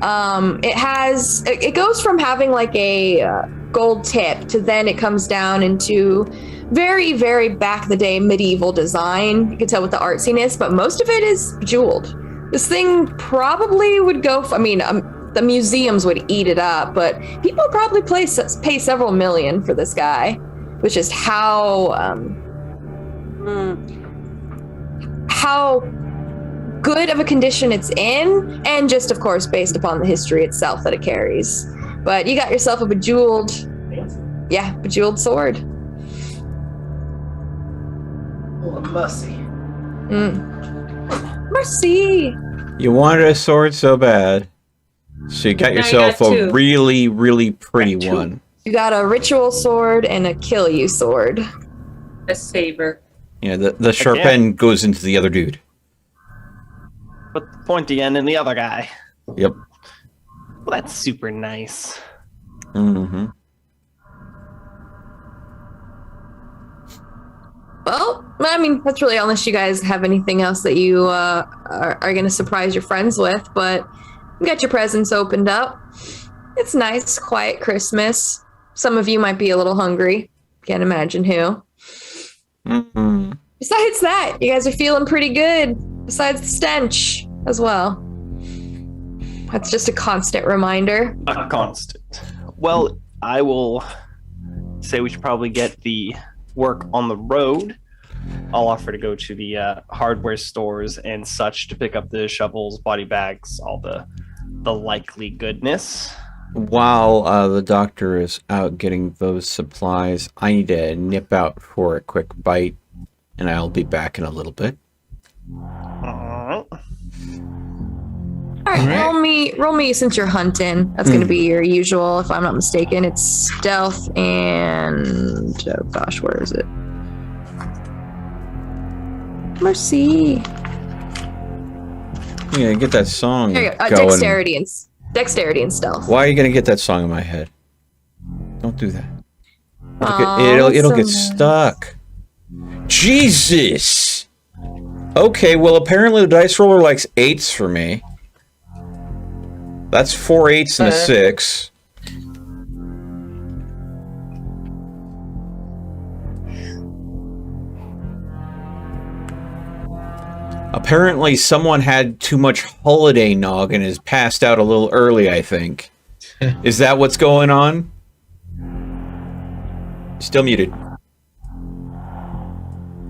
A: It goes from having like a gold tip to then it comes down into very, very back in the day medieval design. You can tell with the artsiness, but most of it is bejeweled. This thing probably would go for, the museums would eat it up, but people probably pay several million for this guy, which is how good of a condition it's in, and just of course based upon the history itself that it carries. But you got yourself a bejeweled sword.
D: Oh, mercy.
A: Mercy.
C: You wanted a sword so bad, so you got yourself a really, really pretty one.
A: You got a ritual sword and a kill you sword.
E: A saber.
C: Yeah, the sharp end goes into the other dude.
F: Put the pointy end in the other guy.
C: Yep.
F: Well, that's super nice.
C: Mm-hmm.
A: Well, that's really, unless you guys have anything else that you are going to surprise your friends with, but you got your presents opened up. It's nice, quiet Christmas. Some of you might be a little hungry. Can't imagine who.
C: Mm-hmm.
A: Besides that, you guys are feeling pretty good, besides the stench as well. That's just a constant reminder.
F: A constant. Well, I will say we should probably get the work on the road. I'll offer to go to the hardware stores and such to pick up the shovels, body bags, all the likely goodness.
C: While the doctor is out getting those supplies, I need to nip out for a quick bite, and I'll be back in a little bit.
A: All right, roll me since you're hunting. That's going to be your usual, if I'm not mistaken. It's stealth and oh gosh, where is it? Mercy.
C: Yeah, get that song
A: There you go.
C: going.
A: Dexterity and stealth.
C: Why are you gonna get that song in my head? Don't do that.
A: Aw,
C: It'll
A: that's so
C: get
A: nice.
C: stuck. Jesus. Okay, well apparently the dice roller likes 8s for me. That's 4 8s and a 6. Apparently someone had too much holiday nog and is passed out a little early, I think. Is that what's going on? Still muted.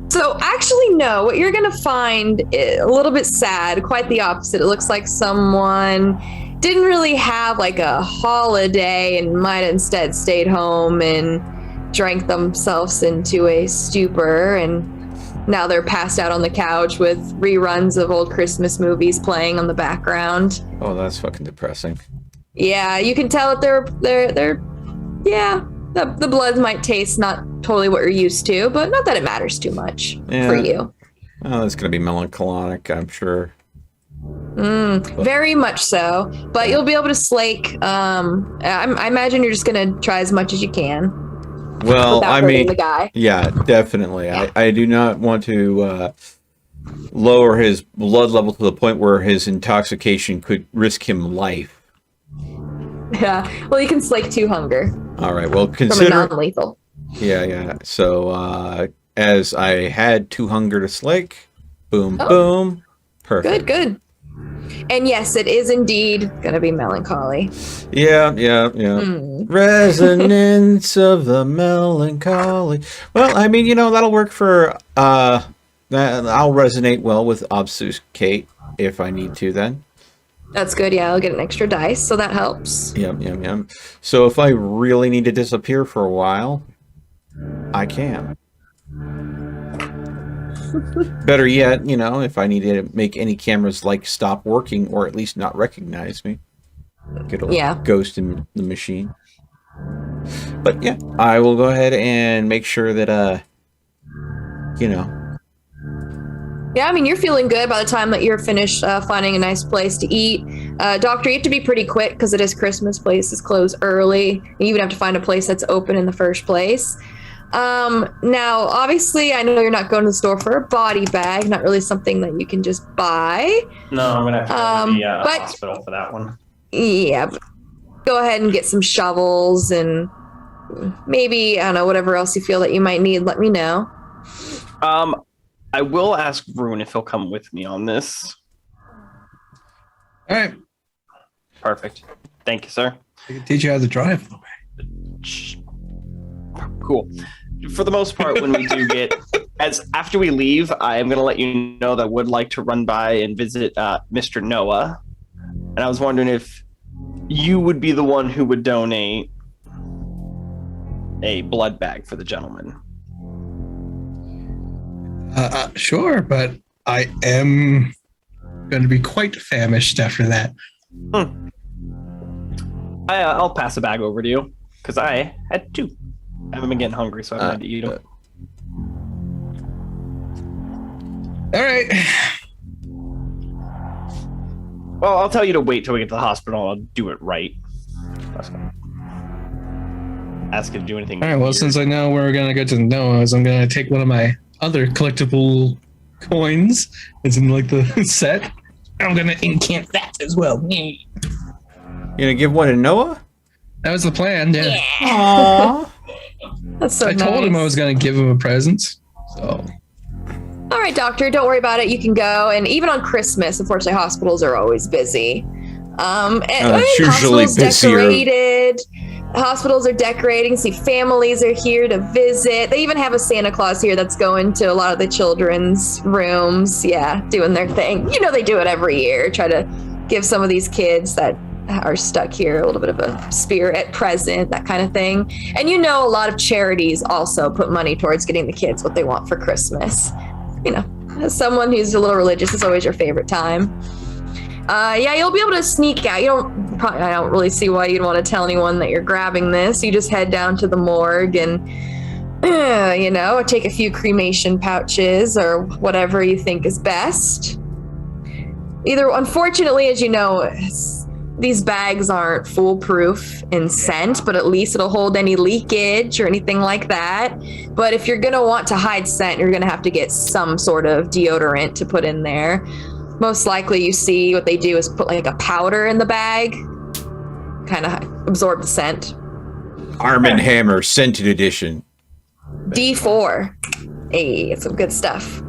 A: So actually, no. What you're gonna find is a little bit sad. Quite the opposite. It looks like someone didn't really have like a holiday and might have instead stayed home and drank themselves into a stupor, and now they're passed out on the couch with reruns of old Christmas movies playing on the background.
C: Oh, that's fucking depressing.
A: Yeah, you can tell that they're yeah. The blood might taste not totally what you're used to, but not that it matters too much for you.
C: Oh, that's gonna be melancholic, I'm sure.
A: Very much so. But you'll be able to slake. I imagine you're just gonna try as much as you can.
C: Well,
A: without
C: I
A: hurting
C: mean,
A: the guy.
C: yeah, definitely. I do not want to lower his blood level to the point where his intoxication could risk him life.
A: Yeah. Well, you can slake 2 hunger
C: All right. Well,
A: from a
C: consider.
A: non-lethal.
C: Yeah. So, as I had 2 hunger to slake, boom,
A: Oh.
C: boom, perfect.
A: Good. And yes, it is indeed gonna be melancholy.
C: Yeah. Resonance of the melancholy. Well, I mean, that'll work for. I'll resonate well with obfuscate if I need to. Then.
A: That's good. Yeah, I'll get an extra dice, so that helps.
C: Yep. So if I really need to disappear for a while, I can. Better yet, if I need to make any cameras stop working or at least not recognize me, get a ghost in the machine. But yeah, I will go ahead and make sure that
A: Yeah, I mean, you're feeling good by the time that you're finished finding a nice place to eat. Doctor, you have to be pretty quick because it is Christmas. Places close early. You even have to find a place that's open in the first place. Now, obviously, I know you're not going to the store for a body bag. Not really something that you can just buy.
F: No, I'm gonna have to go to the
A: but-
F: hospital for that one.
A: Yeah, but go ahead and get some shovels and maybe, I don't know, whatever else you feel that you might need. Let me know.
F: I will ask Rune if he'll come with me on this.
B: All right.
F: Perfect. Thank you, sir.
B: I can teach you how to drive.
F: Shh. Cool. For the most part, when we do get, after we leave, I am going to let you know that I would like to run by and visit Mr. Noah. And I was wondering if you would be the one who would donate a blood bag for the gentleman.
B: Sure, but I am going to be quite famished after that.
F: I'll pass a bag over to you because I had 2. I haven't been getting hungry, so I had to eat them.
B: All right.
F: Well, I'll tell you to wait till we get to the hospital. I'll do it right. Ask you to do anything.
B: All right. Well,
F: weird.
B: since I know we're going to go to Noah's, I'm going to take one of my other collectible coins that's in the set. I'm going to incant that as well.
C: you're gonna give one to Noah.
B: That was the plan. Yeah.
C: Aww.
A: That's so
B: I
A: nice.
B: told him I was going to give him a present. So.
A: All right, doctor, don't worry about it. You can go. And even on Christmas, unfortunately, hospitals are always busy.
C: It's usually
A: hospitals
C: busier.
A: decorated. Hospitals are decorating. See, families are here to visit. They even have a Santa Claus here that's going to a lot of the children's rooms. Yeah, doing their thing. They do it every year. Try to give some of these kids that are stuck here a little bit of a spirit present, that kind of thing. And a lot of charities also put money towards getting the kids what they want for Christmas. As someone who's a little religious, it's always your favorite time. Yeah, you'll be able to sneak out. I don't really see why you'd want to tell anyone that you're grabbing this. You just head down to the morgue and, take a few cremation pouches or whatever you think is best. Unfortunately, as you know, these bags aren't foolproof in scent, but at least it'll hold any leakage or anything like that. But if you're going to want to hide scent, you're going to have to get some sort of deodorant to put in there. Most likely you see what they do is put like a powder in the bag, kind of absorb the scent.
C: Arm & Hammer Scented Edition.
A: D4. Hey, it's some good stuff.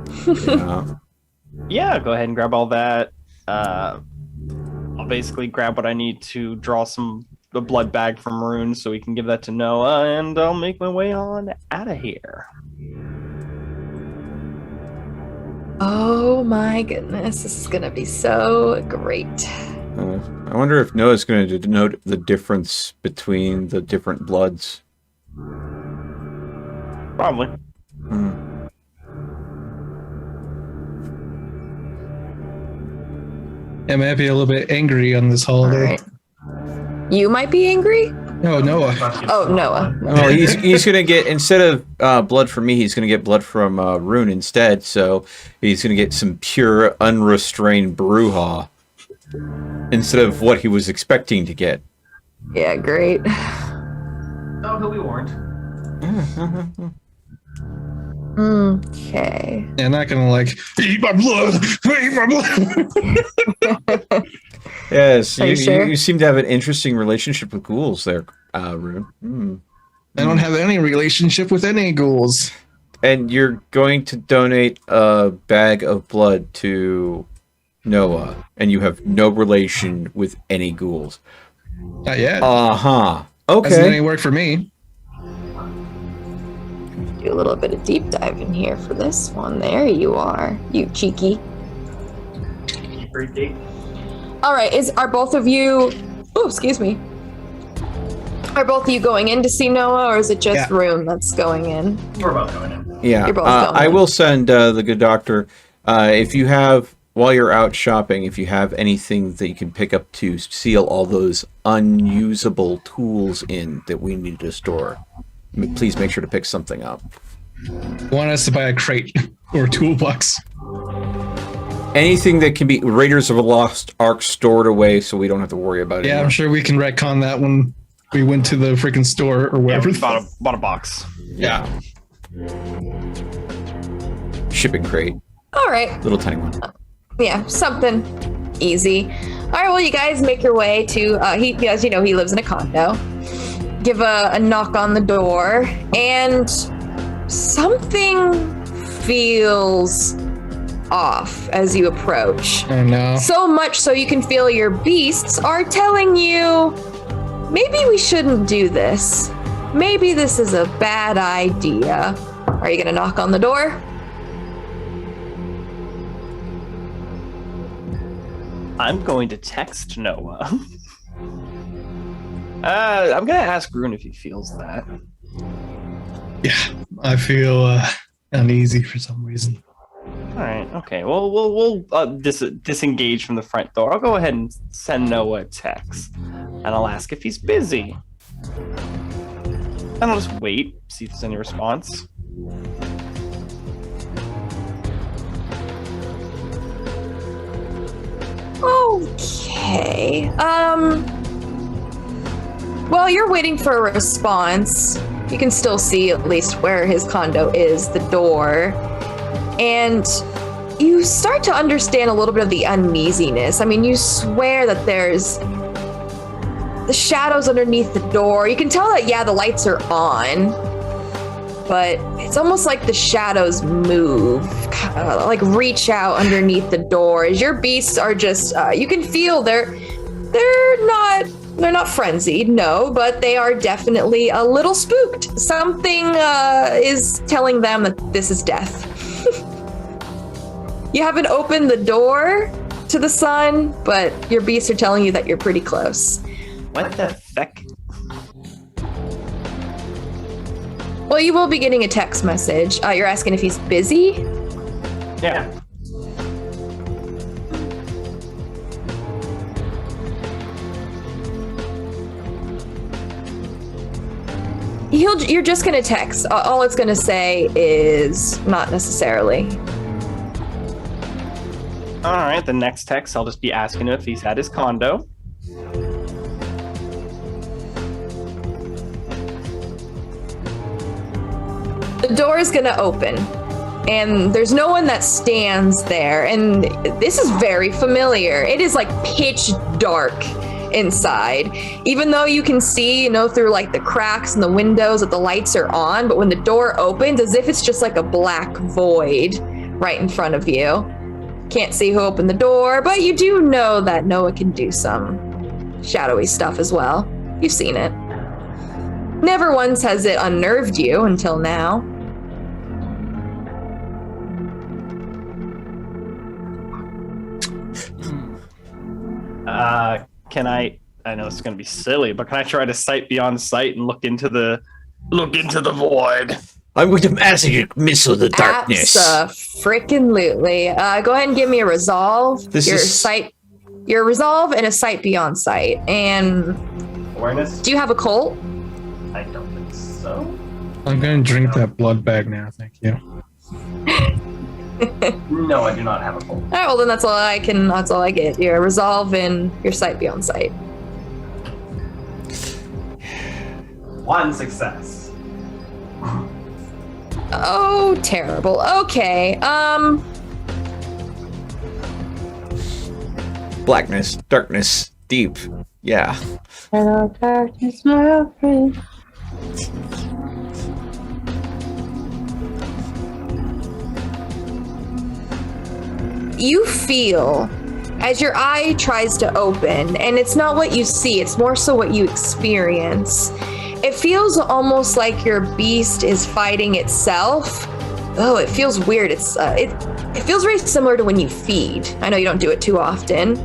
F: Yeah, go ahead and grab all that. I'll basically grab what I need to draw the blood bag from Rune so we can give that to Noah, and I'll make my way on out of here.
A: Oh my goodness, this is gonna be so great.
C: I wonder if Noah's going to denote the difference between the different bloods.
F: Probably.
B: I might be a little bit angry on this holiday.
A: Right. You might be angry?
B: Oh, Noah.
A: Oh, Noah.
C: Oh, he's going to get, instead of blood from me, he's going to get blood from Rune instead. So he's going to get some pure, unrestrained brouhaha instead of what he was expecting to get.
A: Yeah, great.
D: Oh, he'll be warned.
A: Okay.
B: Yeah, not gonna like eat my blood. Eat my blood.
C: Yes,
A: Are you sure?
C: you seem to have an interesting relationship with ghouls there, Rune.
B: I don't have any relationship with any ghouls.
C: And you're going to donate a bag of blood to Noah, and you have no relation with any ghouls.
B: Not yet.
C: Okay.
B: Hasn't any work for me.
A: Do a little bit of deep dive in here for this one. There you are, you cheeky.
D: Pretty deep.
A: All right, are both of you? Oh, excuse me. Are both of you going in to see Noah, or is it just Rune that's going in?
D: We're both going in.
C: Yeah,
A: You're both going
C: I
A: in.
C: will send the good doctor. If you have, while you're out shopping, if you have anything that you can pick up to seal all those unusable tools in that we need to store, please make sure to pick something up.
B: Want us to buy a crate or a toolbox?
C: Anything that can be Raiders of the Lost Ark stored away, so we don't have to worry about it.
B: Yeah, I'm sure we can retcon that when we went to the freaking store or
F: Yeah,
B: wherever.
F: we bought a box.
C: Yeah. Shipping crate,
A: All right.
C: little tiny one.
A: Yeah, something easy. All right, well, you guys make your way to, as you know, he lives in a condo. Give a knock on the door, and something feels off as you approach.
B: Oh no.
A: So much so you can feel your beasts are telling you, maybe we shouldn't do this. Maybe this is a bad idea. Are you gonna knock on the door?
F: I'm going to text Noah. I'm gonna ask Rune if he feels that.
B: Yeah, I feel uneasy for some reason.
F: All right. Okay. Well, we'll disengage from the front door. I'll go ahead and send Noah a text, and I'll ask if he's busy. And I'll just wait, see if there's any response.
A: Okay. Well, you're waiting for a response. You can still see at least where his condo is, the door. And you start to understand a little bit of the uneasiness. I mean, you swear that there's the shadows underneath the door. You can tell that, yeah, the lights are on, but it's almost like the shadows move, like reach out underneath the door. As your beasts are just, you can feel they're not frenzied, no, but they are definitely a little spooked. Something is telling them that this is death. You haven't opened the door to the sun, but your beasts are telling you that you're pretty close.
F: What the feck?
A: Well, you will be getting a text message. You're asking if he's busy?
F: Yeah.
A: You're just gonna text. All it's gonna say is not necessarily.
F: All right. The next text, I'll just be asking him if he's at his condo.
A: The door is gonna open, and there's no one that stands there, and this is very familiar. It is like pitch dark inside, even though you can see, through like the cracks in the windows that the lights are on, but when the door opens, as if it's just like a black void right in front of you. Can't see who opened the door, but you do know that Noah can do some shadowy stuff as well. You've seen it. Never once has it unnerved you until now.
F: Can I know it's gonna be silly, but can I try to sight beyond sight and look into the void?
C: I'm going to magic missile the darkness.
A: Abso-frickin-lutely. Go ahead and give me a resolve. Your resolve and a sight beyond sight. And
D: Awareness?
A: do you have a cult?
D: I don't think so.
B: I'm going to drink that blood bag now. Thank you.
D: No, I do not have a pulse.
A: All right, well then that's all I get. Your resolve and your sight beyond sight.
D: 1 success.
A: Oh, terrible. Okay.
C: Blackness, darkness, deep. Yeah.
A: Hello, darkness, my old friend. You feel as your eye tries to open, and it's not what you see, it's more so what you experience. It feels almost like your beast is fighting itself. Oh, it feels weird. It feels very similar to when you feed. I know you don't do it too often.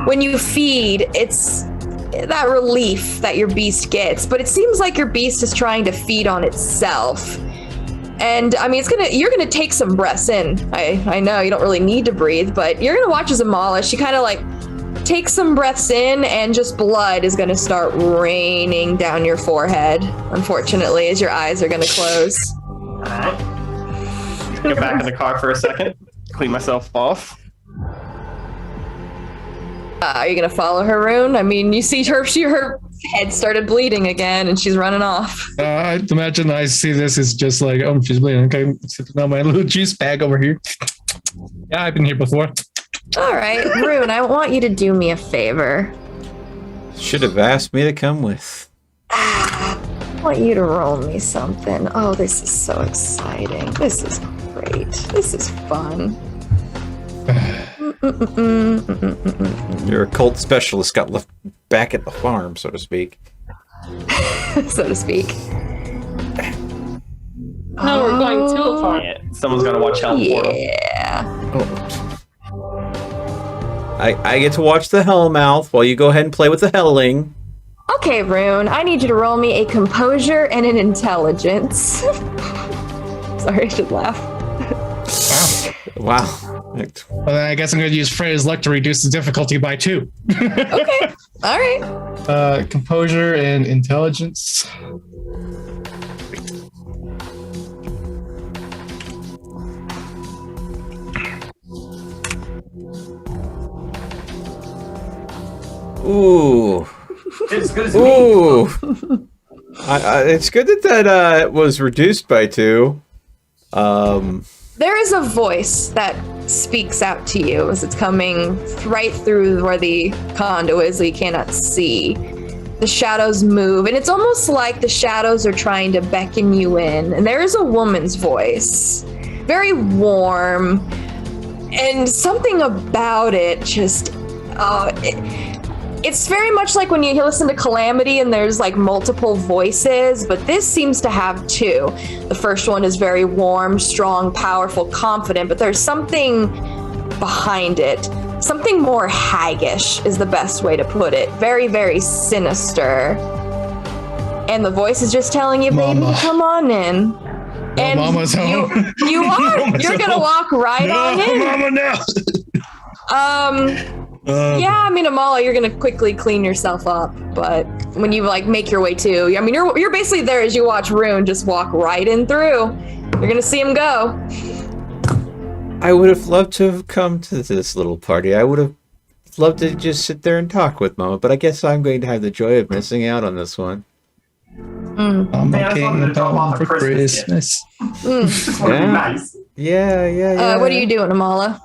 A: When you feed, it's that relief that your beast gets, but it seems like your beast is trying to feed on itself. And I mean, you're gonna take some breaths in. I know you don't really need to breathe, but you're gonna watch as Amala, she kind of like takes some breaths in, and just blood is gonna start raining down your forehead, unfortunately, as your eyes are gonna close.
F: Alright. Get back in the car for a second. Clean myself off.
A: Are you gonna follow her, Rune? I mean, you see her head started bleeding again, and she's running off.
B: I imagine I see this as just like, oh, she's bleeding. Okay, sitting on my little juice bag over here. Yeah, I've been here before.
A: All right, Rune, I want you to do me a favor.
C: Should have asked me to come with.
A: I want you to roll me something. Oh, this is so exciting. This is great. This is fun.
C: Your occult specialist got left back at the farm, so to speak.
A: So to speak.
E: No, we're going to a farm.
F: Yeah, someone's gotta watch Hell Portal.
A: Yeah.
C: Oh. I get to watch the Hellmouth while you go ahead and play with the Helling.
A: Okay, Rune, I need you to roll me a composure and an intelligence. Sorry, I should laugh.
C: Wow.
B: Well, then I guess I'm going to use Freya's luck to reduce the difficulty by 2.
A: Okay, all right.
B: Composure and intelligence.
C: Ooh.
D: It's as good as me.
C: Ooh. It's good that was reduced by 2.
A: There is a voice that speaks out to you as it's coming right through where the condo is, so you cannot see. The shadows move, and it's almost like the shadows are trying to beckon you in. And there is a woman's voice, very warm, and something about it just, it's very much like when you listen to Calamity and there's like multiple voices, but this seems to have 2. The first one is very warm, strong, powerful, confident, but there's something behind it. Something more haggish is the best way to put it. Very, very sinister. And the voice is just telling you, baby,
B: Mama.
A: come on in. And
B: Mama's home.
A: You are.
B: Mama's
A: You're gonna
B: home.
A: walk right on in.
B: Mama, no.
A: Yeah, I mean, Amala, you're gonna quickly clean yourself up, but when you like make your way to, I mean, you're basically there as you watch Rune just walk right in through. You're gonna see him go.
C: I would have loved to have come to this little party. I would have love to just sit there and talk with Mama, but I guess I'm going to have the joy of missing out on this one.
B: Mama
D: Man, I just wanted
B: came
D: to drop
B: home
D: off
B: for
D: a Christmas gift.
B: Christmas.
D: Just want to be nice.
C: Yeah.
A: What are you doing, Amala?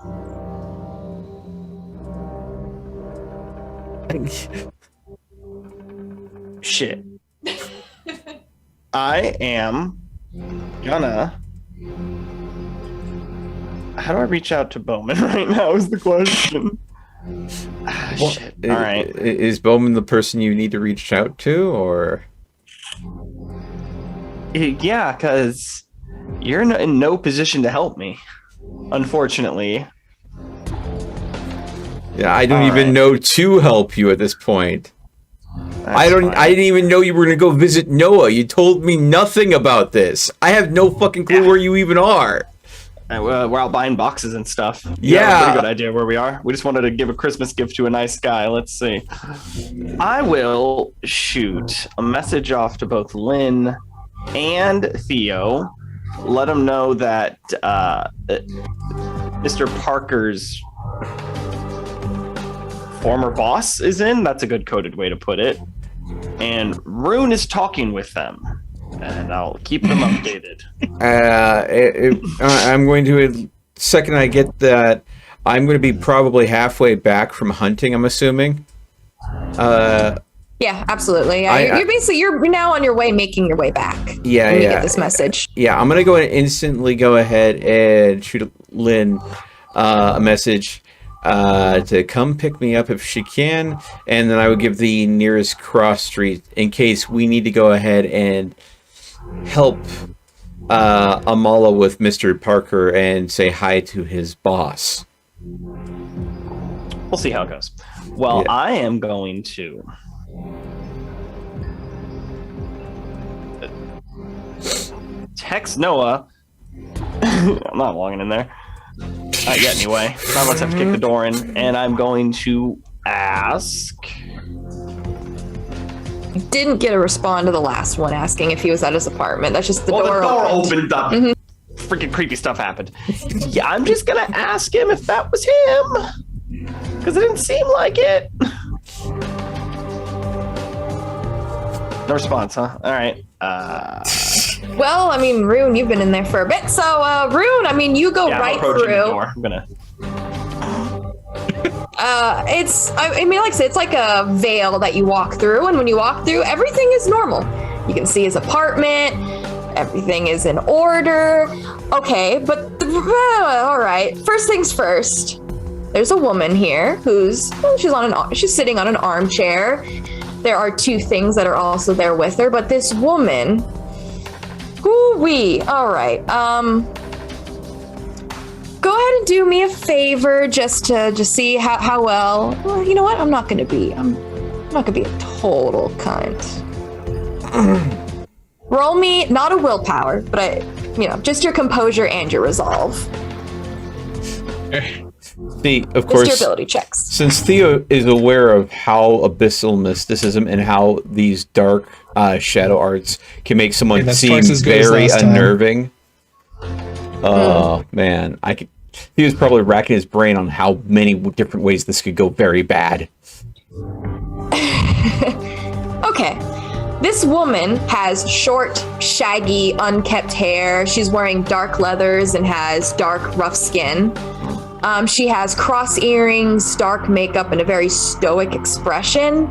F: Shit. I am gonna. How do I reach out to Bowman right now? Is the question. Shit. All right.
C: Is Bowman the person you need to reach out to, or?
F: Yeah, because you're in no position to help me, unfortunately.
C: Yeah, I don't even know to help you at this point. I
F: Fine.
C: didn't even know you were gonna go visit Noah. You told me nothing about this. I have no fucking clue where you even are.
F: We're out buying boxes and stuff. You
C: Yeah.
F: have a pretty good idea where we are. We just wanted to give a Christmas gift to a nice guy. Let's see. I will shoot a message off to both Lynn and Theo. Let them know that Mr. Parker's former boss is in. That's a good coded way to put it. And Rune is talking with them. And I'll keep them updated.
C: I'm going to, second I get that, I'm going to be probably halfway back from hunting, I'm assuming.
A: Yeah, absolutely. Yeah, you're now on your way, making your way back.
C: Yeah,
A: when you get this message.
C: Yeah, I'm going to go and instantly go ahead and shoot Lynn a message to come pick me up if she can, and then I would give the nearest cross street in case we need to go ahead and help Amala with Mr. Parker and say hi to his boss.
F: We'll see how it goes. Well,
C: Yeah.
F: I am going to text Noah. I'm not logging in there. Not yet, anyway. Not unless I have to kick the door in. And I'm going to ask.
A: Didn't get a respond to the last one asking if he was at his apartment. That's just the
F: Well,
A: door
F: the door
A: opened.
F: opened up. Freaking creepy stuff happened. Yeah, I'm just gonna ask him if that was him, because it didn't seem like it. No response, huh? All right.
A: Well, I mean, Rune, you've been in there for a bit. So, Rune, I mean, you go
F: Yeah,
A: right
F: I'm approaching
A: through.
F: the door. I'm gonna.
A: I mean, like I said, it's like a veil that you walk through, and when you walk through, everything is normal. You can see his apartment, everything is in order. Okay, but all right. First things first. There's a woman here who's she's sitting on an armchair. There are two things that are also there with her, but this woman, whoo-wee. All right. Go ahead and do me a favor just to see how well. Well, you know what? I'm not gonna be a total cunt. Roll me not a willpower, but just your composure and your resolve.
C: See, of
A: Just
C: course,
A: your ability checks.
C: since Theo is aware of how abyssal mysticism and how these dark shadow arts can make someone
B: Hey, that's
C: seem
B: twice as good as
C: very
B: last time.
C: unnerving. Oh man, he was probably racking his brain on how many different ways this could go very bad.
A: Okay. This woman has short, shaggy, unkept hair. She's wearing dark leathers and has dark, rough skin. She has cross earrings, dark makeup, and a very stoic expression.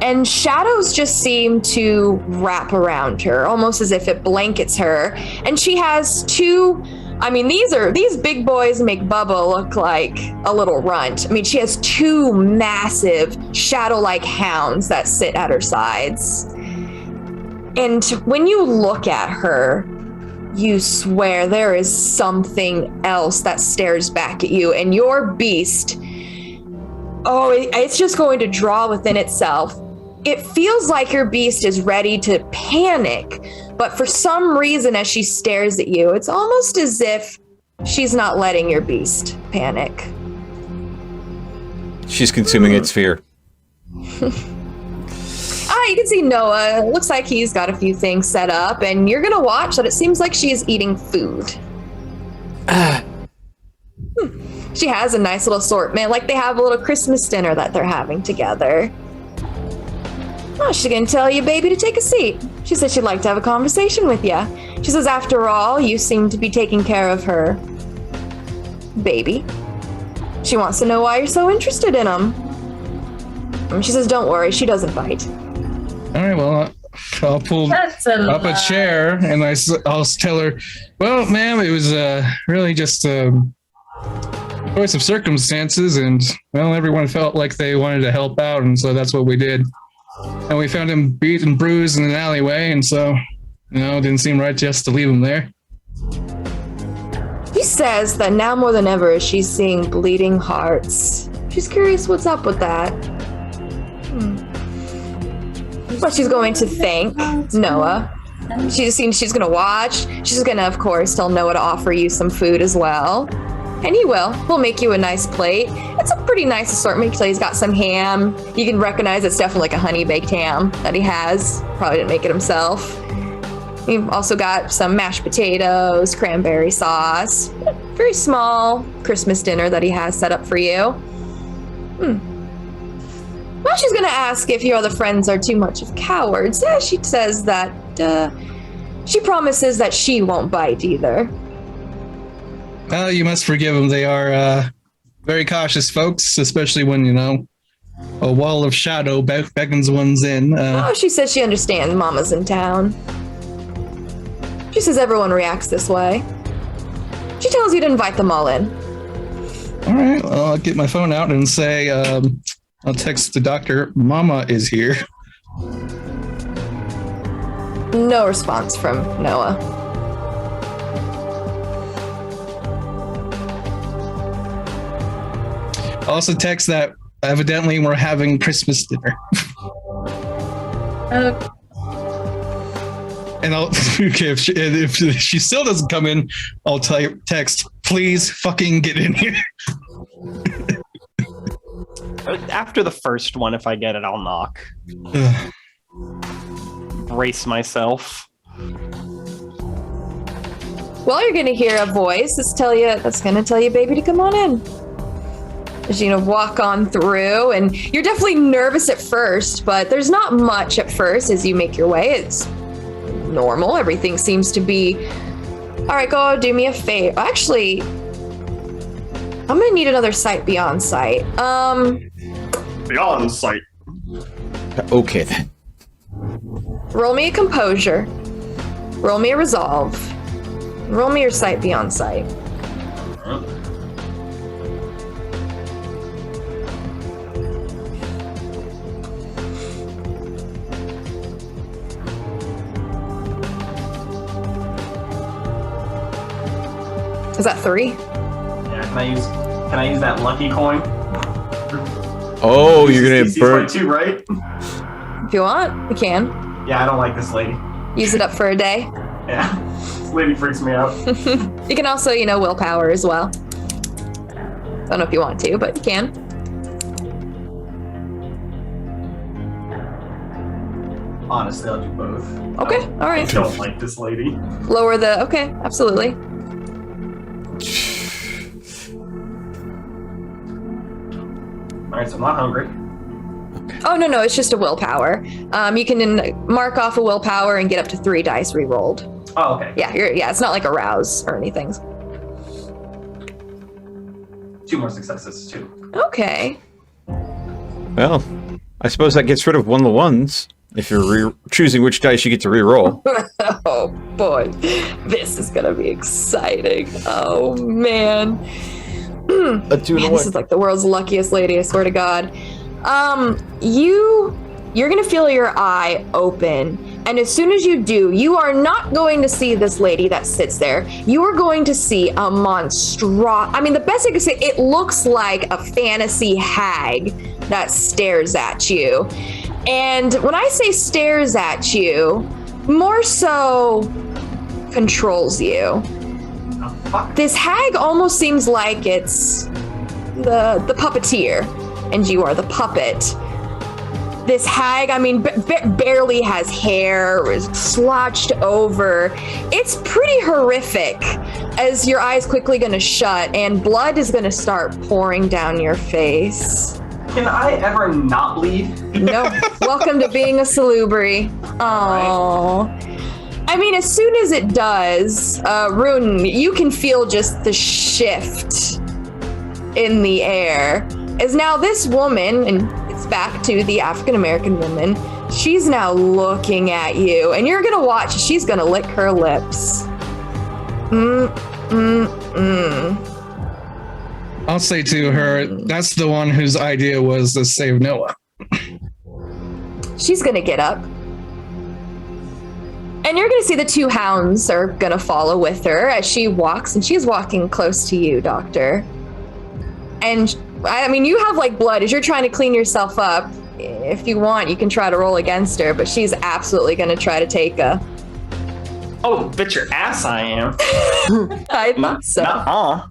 A: And shadows just seem to wrap around her, almost as if it blankets her. And she has two, I mean, these big boys make Bubba look like a little runt. I mean, she has two massive shadow-like hounds that sit at her sides. And when you look at her, you swear there is something else that stares back at you, and your beast, it's just going to draw within itself. It feels like your beast is ready to panic, but for some reason, as she stares at you, it's almost as if she's not letting your beast panic.
C: She's consuming its fear.
A: You can see Noah. It looks like he's got a few things set up, and you're gonna watch that it seems like she is eating food. She has a nice little assortment, like they have a little Christmas dinner that they're having together. Oh, she's gonna tell you, baby, to take a seat. She said she'd like to have a conversation with you. She says, after all, you seem to be taking care of her baby. She wants to know why you're so interested in him. And she says, don't worry, she doesn't bite.
B: All right, well, I'll pull
E: That's a
B: up a
E: lie.
B: chair and I'll tell her, well, ma'am, it was really just a choice of circumstances, and well, everyone felt like they wanted to help out, and so that's what we did. And we found him beat and bruised in an alleyway, and so, it didn't seem right just to leave him there.
A: He says that now more than ever she's seeing bleeding hearts. She's curious what's up with that. Well, she's going to thank Noah. She's going to watch. She's going to, of course, tell Noah to offer you some food as well. And he will. He'll make you a nice plate. It's a pretty nice assortment. So he's got some ham. You can recognize it's definitely like a honey-baked ham that he has. Probably didn't make it himself. You've also got some mashed potatoes, cranberry sauce. Very small Christmas dinner that he has set up for you. Well, she's going to ask if your other friends are too much of cowards. Yeah, she says that she promises that she won't bite either.
B: Well, you must forgive them. They are very cautious folks, especially when, a wall of shadow beckons one's in.
A: Oh, she says she understands Mama's in town. She says everyone reacts this way. She tells you to invite them all in.
B: All right, well, I'll get my phone out and say, I'll text the doctor, Mama is here.
A: No response from Noah.
B: Also text that evidently we're having Christmas dinner. And I'll if she still doesn't come in, I'll text, please fucking get in here.
F: After the first one, if I get it, I'll knock. Brace myself.
A: Well, you're gonna hear a voice that's gonna tell you, baby, to come on in. As you walk on through, and you're definitely nervous at first, but there's not much at first as you make your way. It's normal. Everything seems to be all right. Go do me a favor. Actually, I'm gonna need another sight beyond sight.
F: Beyond sight.
C: Okay then.
A: Roll me a composure. Roll me a resolve. Roll me your sight beyond sight. Is that 3?
G: Yeah, can I use that lucky coin?
C: Oh, you're gonna
G: CC's
C: burn.
G: by 2, right?
A: If you want, you can.
G: Yeah, I don't like this lady.
A: Use it up for a day.
G: Yeah, this lady freaks me out.
A: You can also, willpower as well. Don't know if you want to, but you can.
G: Honestly, I'll do both.
A: Okay, all
G: I
A: right.
G: don't like this lady.
A: Lower the. Okay, absolutely.
G: Alright, so I'm not hungry.
A: Oh no, it's just a willpower. You can mark off a willpower and get up to 3 dice re-rolled.
G: Oh, okay.
A: Yeah, it's not like a rouse or anything.
G: 2 more successes, too.
A: Okay.
C: Well, I suppose that gets rid of one of the ones. If you're choosing which dice you get to re-roll.
A: Oh boy, this is gonna be exciting. Oh man.
C: A 2 and a
A: Man,
C: 1.
A: this is like the world's luckiest lady, I swear to God. You're gonna feel your eye open, and as soon as you do, you are not going to see this lady that sits there. You are going to see a the best I could say, it looks like a fantasy hag that stares at you. And when I say stares at you, more so controls you.
G: Oh, fuck.
A: This hag almost seems like it's the puppeteer, and you are the puppet. This hag, I mean, barely has hair, is slouched over. It's pretty horrific as your eyes quickly gonna shut and blood is gonna start pouring down your face.
G: Can I ever not bleed?
A: No. Welcome to being a salubri. Oh. I mean, as soon as it does, Rune, you can feel just the shift in the air. As now this woman, and it's back to the African-American woman, she's now looking at you, and you're gonna watch, she's gonna lick her lips.
B: I'll say to her, that's the one whose idea was to save Noah.
A: She's gonna get up. And you're gonna see the two hounds are gonna follow with her as she walks, and she's walking close to you, Doctor. And I mean, you have like blood as you're trying to clean yourself up. If you want, you can try to roll against her, but she's absolutely gonna try to take a.
F: Oh, bet your ass I am.
A: I thought so.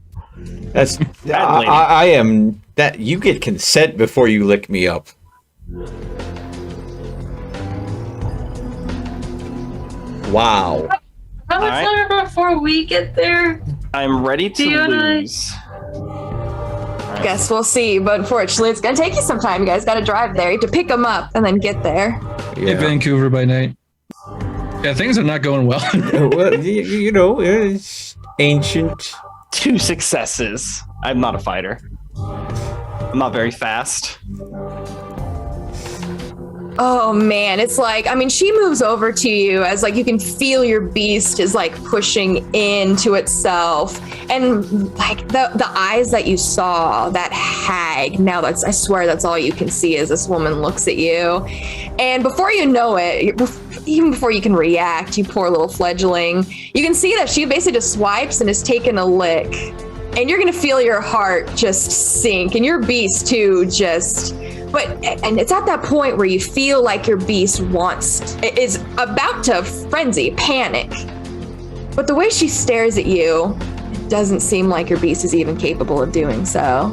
C: That's
F: Bad lady.
C: I am that you get consent before you lick me up. Wow.
E: How much
F: Alright.
E: longer before we get there?
F: I'm ready to
E: You and I-
F: lose.
A: Guess we'll see, but unfortunately, it's gonna take you some time. You guys gotta drive there. You have to pick them up and then get there.
B: In Vancouver by night. Yeah, things are not going well.
C: Well, you know, it's ancient.
F: 2 successes. I'm not a fighter. I'm not very fast.
A: Oh man, it's like, I mean, she moves over to you as like you can feel your beast is like pushing into itself. And like the eyes that you saw, that hag, now that's, I swear that's all you can see as this woman looks at you. And before you know it, even before you can react, you poor little fledgling, you can see that she basically just swipes and is taking a lick. And you're gonna feel your heart just sink and your beast too just, and it's at that point where you feel like your beast is about to frenzy, panic. But the way she stares at you, it doesn't seem like your beast is even capable of doing so.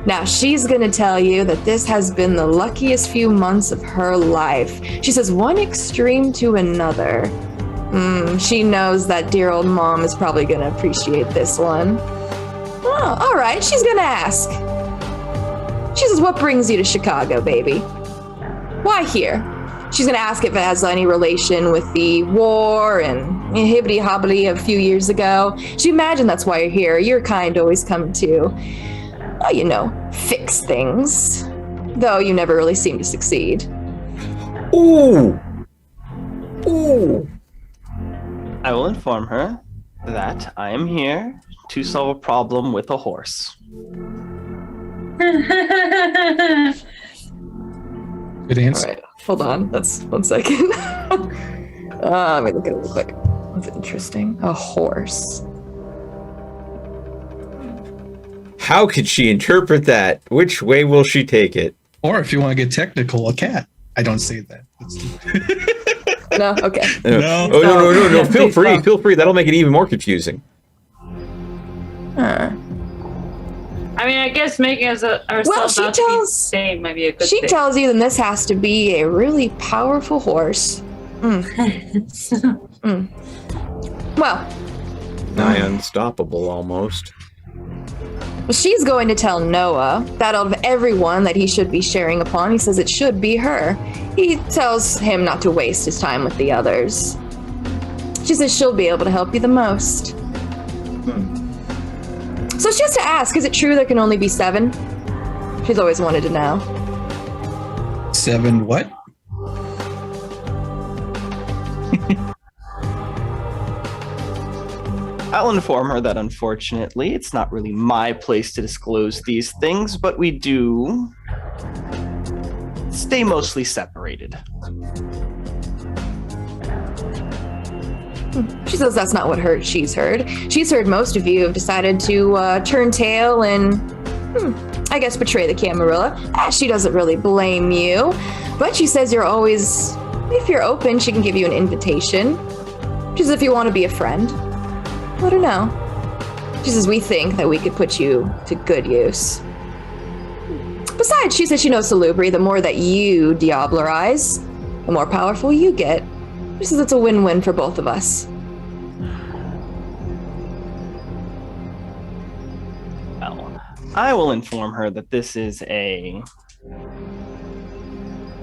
A: Now she's gonna tell you that this has been the luckiest few months of her life. She says one extreme to another. She knows that dear old mom is probably gonna appreciate this one. Oh, all right, she's gonna ask. She says, what brings you to Chicago, baby? Why here? She's gonna ask if it has any relation with the war and hibbity-hobbity a few years ago. She imagines that's why you're here. Your kind always come to, you know, fix things. Though you never really seem to succeed.
C: Ooh. Ooh.
F: I will inform her that I am here to solve a problem with a horse.
B: Good answer.
A: All right, hold on. That's 1 second. Let me look at it real quick. That's interesting. A horse.
C: How could she interpret that? Which way will she take it?
B: Or if you want to get technical, a cat. I don't say that.
A: No? Okay.
B: No.
C: Oh, no. Feel
A: Please
C: free.
A: stop.
C: Feel free. That'll make it even more confusing.
A: Huh.
E: I mean, I guess making ourselves
A: she
E: out to be
A: tells-
E: saved might be a good
A: She
E: thing.
A: tells you then this has to be a really powerful horse. Well,
C: Nigh unstoppable, almost.
A: she's going to tell Noah that out of everyone that he should be sharing upon, he says it should be her. He tells him not to waste his time with the others. She says she'll be able to help you the most. So she has to ask, is it true there can only be 7? She's always wanted to know.
B: 7 what?
F: I'll inform her that unfortunately it's not really my place to disclose these things, but we do stay mostly separated.
A: She says that's not what she's heard. She's heard most of you have decided to turn tail and, I guess, betray the Camarilla. She doesn't really blame you, but she says you're always, if you're open, she can give you an invitation. She says if you want to be a friend, let her know. She says we think that we could put you to good use. Besides, she says she knows Salubri. The more that you diablerize, the more powerful you get. She says it's a win-win for both of us.
F: Well, I will inform her that this is a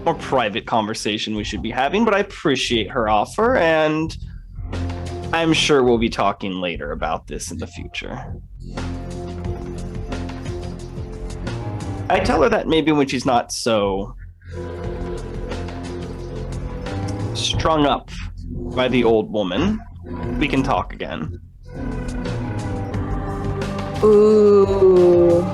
F: more private conversation we should be having, but I appreciate her offer, and I'm sure we'll be talking later about this in the future. I tell her that maybe when she's not so strung up by the old woman, we can talk again.
A: Ooh.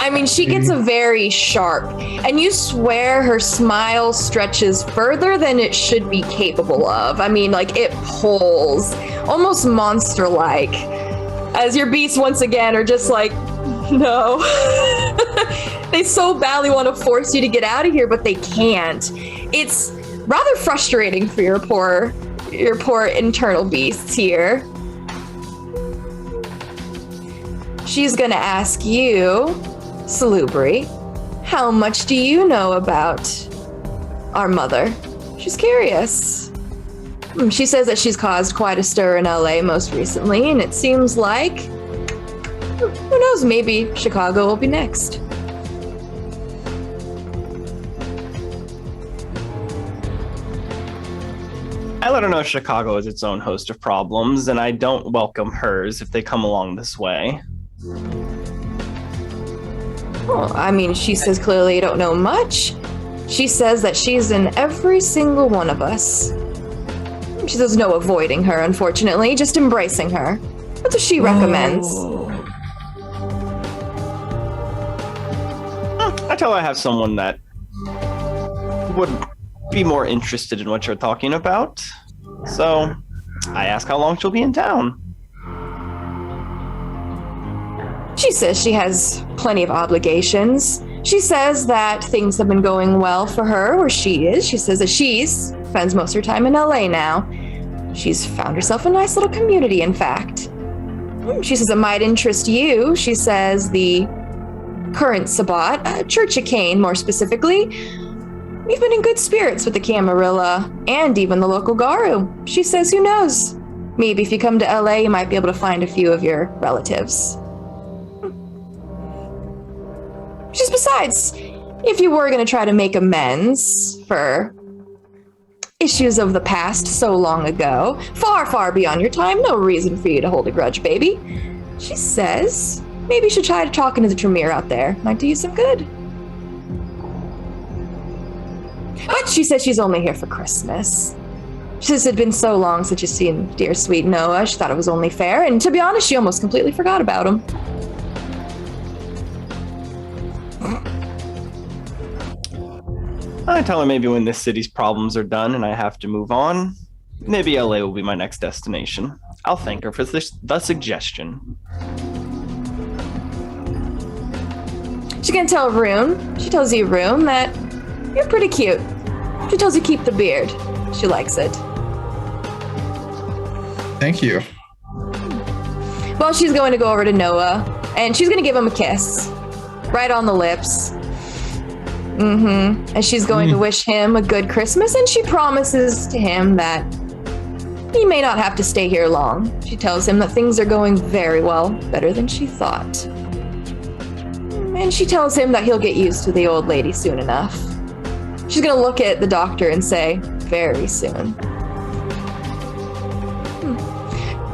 A: I mean, she gets a very sharp, and you swear her smile stretches further than it should be capable of. I mean, like, it pulls, almost monster-like, as your beasts once again are just like, no. They so badly want to force you to get out of here, but they can't. It's rather frustrating for your poor internal beasts here. She's gonna ask you, Salubri, how much do you know about our mother? She's curious. She says that she's caused quite a stir in LA most recently, and it seems like, who knows, maybe Chicago will be next.
F: I let her know Chicago has its own host of problems, and I don't welcome hers if they come along this way.
A: Well, I mean, she says clearly you don't know much. She says that she's in every single one of us. She says no avoiding her, unfortunately, just embracing her. That's what she recommends.
F: I tell her I have someone that would be more interested in what you're talking about. So I ask how long she'll be in town.
A: She says she has plenty of obligations. She says that things have been going well for her where she is. She says that she spends most of her time in LA now. She's found herself a nice little community, in fact. She says it might interest you. She says the current Sabbat, Church of Cain more specifically, we've been in good spirits with the Camarilla and even the local Garu. She says, who knows? Maybe if you come to LA, you might be able to find a few of your relatives. Just besides, if you were going to try to make amends for issues of the past so long ago, far, far beyond your time, no reason for you to hold a grudge, baby. She says, maybe you should try talking to the Tremere out there. Might do you some good. But she says she's only here for Christmas. She says it had been so long since you've seen dear sweet Noah, she thought it was only fair, and to be honest, she almost completely forgot about him.
F: I tell her maybe when this city's problems are done and I have to move on, maybe LA will be my next destination. I'll thank her for the suggestion.
A: She's gonna tell Rune. She tells you, Rune, that you're pretty cute. She tells you keep the beard. She likes it.
B: Thank you.
A: Well, she's going to go over to Noah, and she's gonna give him a kiss. Right on the lips. And she's going to wish him a good Christmas, and she promises to him that he may not have to stay here long. She tells him that things are going very well, better than she thought. And she tells him that he'll get used to the old lady soon enough. She's gonna look at the doctor and say, very soon.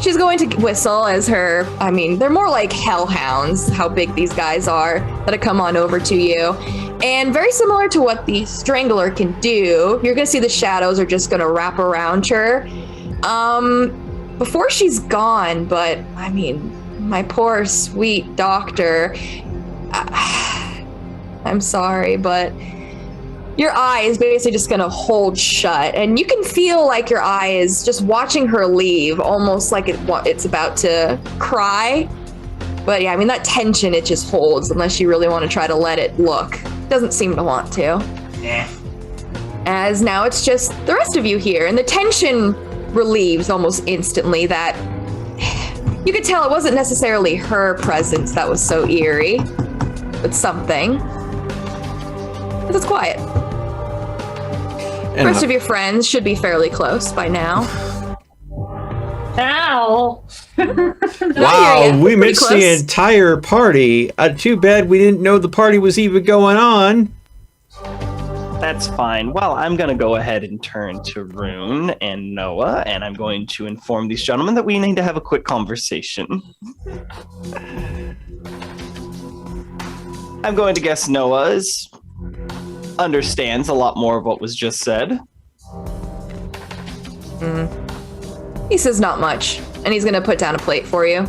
A: She's going to whistle as her, I mean, they're more like hellhounds, how big these guys are, that come on over to you. And very similar to what the Strangler can do, you're gonna see the shadows are just gonna wrap around her. Before she's gone, but I mean, my poor sweet doctor, I'm sorry, but your eye is basically just gonna hold shut, and you can feel like your eye is just watching her leave, almost like it's about to cry. But yeah, I mean, that tension, it just holds unless you really want to try to let it look. Doesn't seem to want to.
G: Yeah.
A: As now it's just the rest of you here, and the tension relieves almost instantly. That you could tell it wasn't necessarily her presence that was so eerie. with something. But it's quiet. The
C: And
A: rest of your friends should be fairly close by now.
E: Ow!
C: wow, we
A: Pretty
C: missed the
A: close.
C: entire party. Too bad we didn't know the party was even going on.
F: That's fine. Well, I'm going to go ahead and turn to Rune and Noah, and I'm going to inform these gentlemen that we need to have a quick conversation. I'm going to guess Noah understands a lot more of what was just said.
A: He says not much, and he's gonna put down a plate for you.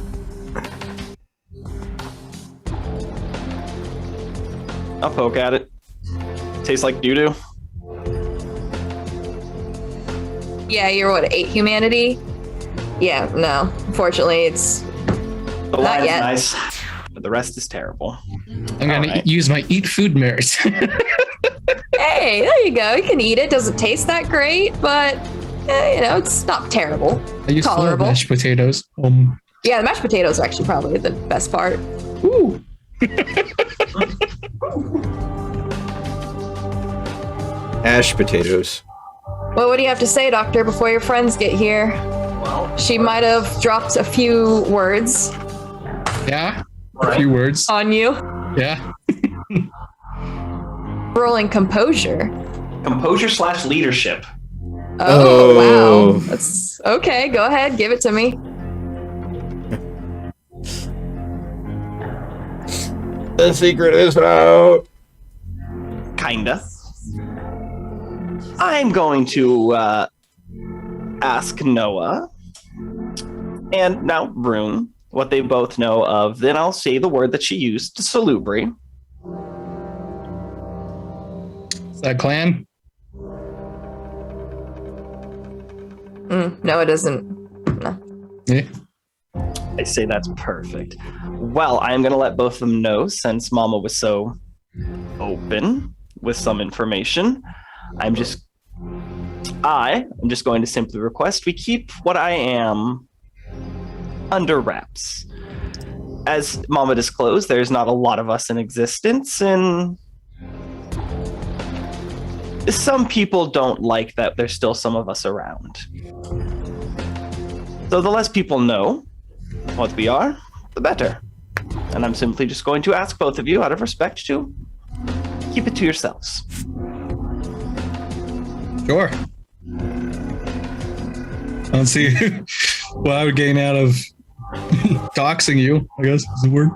F: I'll poke at it. Tastes like doo-doo.
A: Yeah, you're what, 8 humanity? Yeah, no. Unfortunately, it's
F: The
A: Not
F: wine is
A: yet.
F: nice, but the rest is terrible.
B: I'm gonna
F: Alright.
B: use my eat food merit.
A: hey, there you go. You can eat it. Doesn't taste that great, but it's not terrible.
B: I use full of
A: Tolerable.
B: mashed potatoes.
A: Yeah, the mashed potatoes are actually probably the best part.
B: Ooh.
C: Ash potatoes.
A: Well, what do you have to say, Doctor, before your friends get here?
G: Well,
A: She might have dropped a few words
B: Yeah. A
G: right.
B: few words.
A: on you.
B: Yeah.
A: Rolling composure.
F: Composure / leadership.
A: Oh, wow. That's okay. Go ahead. Give it to me.
C: The secret is out.
F: Kinda. I'm going to ask Noah and now Rune what they both know of. Then I'll say the word that she used, salubri.
B: Is that clan?
A: No, it doesn't. No.
B: Yeah.
F: I say that's perfect. Well, I'm going to let both of them know since Mama was so open with some information. I'm just going to simply request we keep what I am under wraps. As Mama disclosed, there's not a lot of us in existence, and some people don't like that there's still some of us around. So the less people know what we are, the better. And I'm simply just going to ask both of you, out of respect, to keep it to yourselves.
B: Sure. I don't see what I would gain out of doxing you, I guess is the word.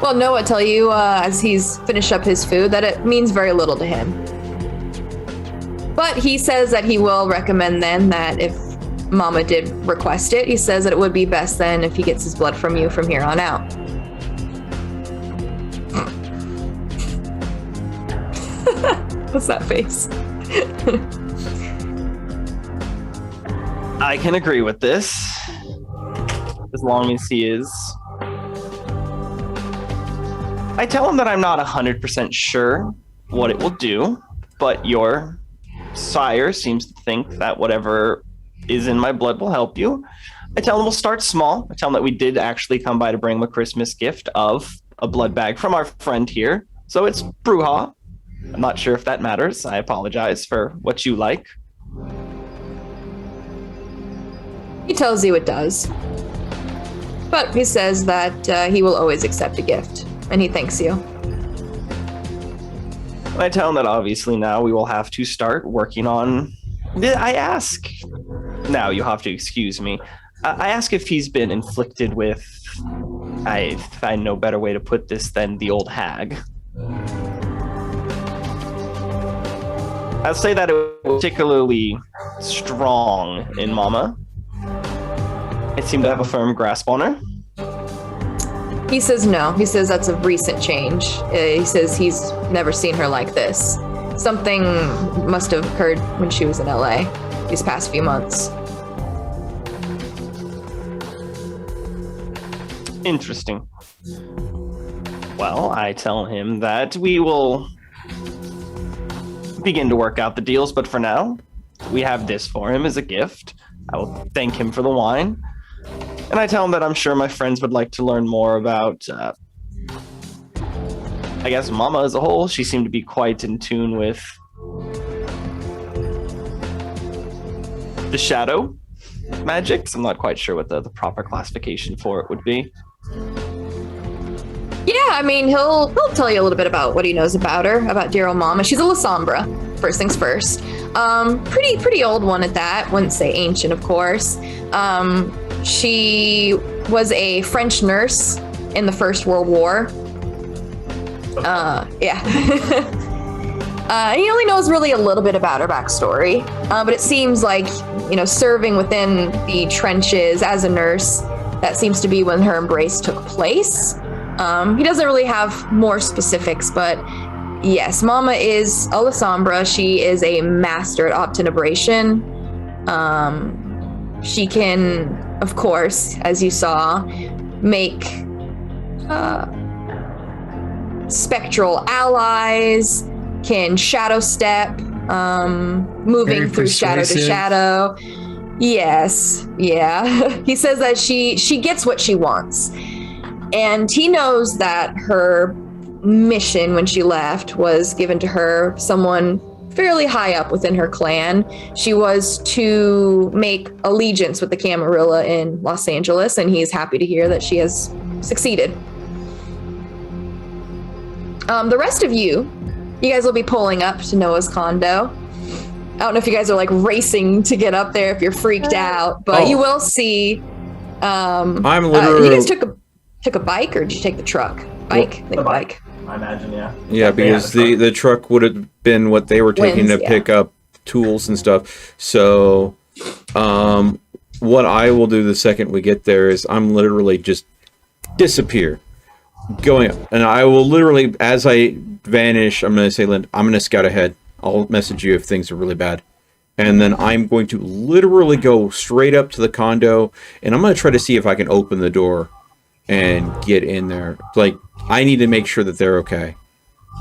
A: Well, Noah tell you as he's finished up his food that it means very little to him. But he says that he will recommend then that if Mama did request it, he says that it would be best then if he gets his blood from you from here on out. What's that face?
F: I can agree with this, as long as he is. I tell him that I'm not 100% sure what it will do, but your sire seems to think that whatever is in my blood will help you. I tell him we'll start small. I tell him that we did actually come by to bring him a Christmas gift of a blood bag from our friend here. So it's Bruja. I'm not sure if that matters. I apologize for what you like.
A: He tells you it does. But he says that he will always accept a gift, and he thanks you.
F: I tell him that obviously now we will have to start working on. I ask. Now you have to excuse me. I ask if he's been inflicted with. I find no better way to put this than the old hag. I'll say that it was particularly strong in Mama. It seemed to have a firm grasp on her.
A: He says no. He says that's a recent change. He says he's never seen her like this. Something must have occurred when she was in LA these past few months.
F: Interesting. Well, I tell him that we will begin to work out the deals, but for now, we have this for him as a gift. I will thank him for the wine. And I tell him that I'm sure my friends would like to learn more about, I guess, Mama as a whole. She seemed to be quite in tune with the shadow magics. I'm not quite sure what the proper classification for it would be.
A: Yeah, I mean, he'll tell you a little bit about what he knows about her, about dear old Mama. She's a Lasombra, first things first. Pretty old one at that. Wouldn't say ancient, of course. She was a French nurse in the First World War. Yeah. He only knows really a little bit about her backstory, but it seems like, serving within the trenches as a nurse, that seems to be when her embrace took place. He doesn't really have more specifics, but yes, Mama is a Lasombra. She is a master at obtenebration. She can, of course, as you saw, make spectral allies, can shadow step, moving
B: Very
A: through shadow to
B: persuasive.
A: shadow. Yes, yeah. He says that she gets what she wants. And he knows that her mission when she left was given to her, someone fairly high up within her clan. She was to make allegiance with the Camarilla in Los Angeles, and he's happy to hear that she has succeeded. The rest of you guys will be pulling up to Noah's condo. I don't know if you guys are like racing to get up there if you're freaked out, but you will see.
C: I'm
A: You
C: literally.
A: guys took a bike, or did you take the truck? Bike, I think
G: The
A: bike.
G: I imagine, yeah.
C: Yeah, because the truck would have been what they were taking
A: Winds,
C: to pick up tools and stuff. So, what I will do the second we get there is I'm literally just disappear, going up, and I will literally, as I vanish, I'm going to say, Lynn, I'm going to scout ahead. I'll message you if things are really bad. And then I'm going to literally go straight up to the condo, and I'm going to try to see if I can open the door and get in there. Like, I need to make sure that they're okay.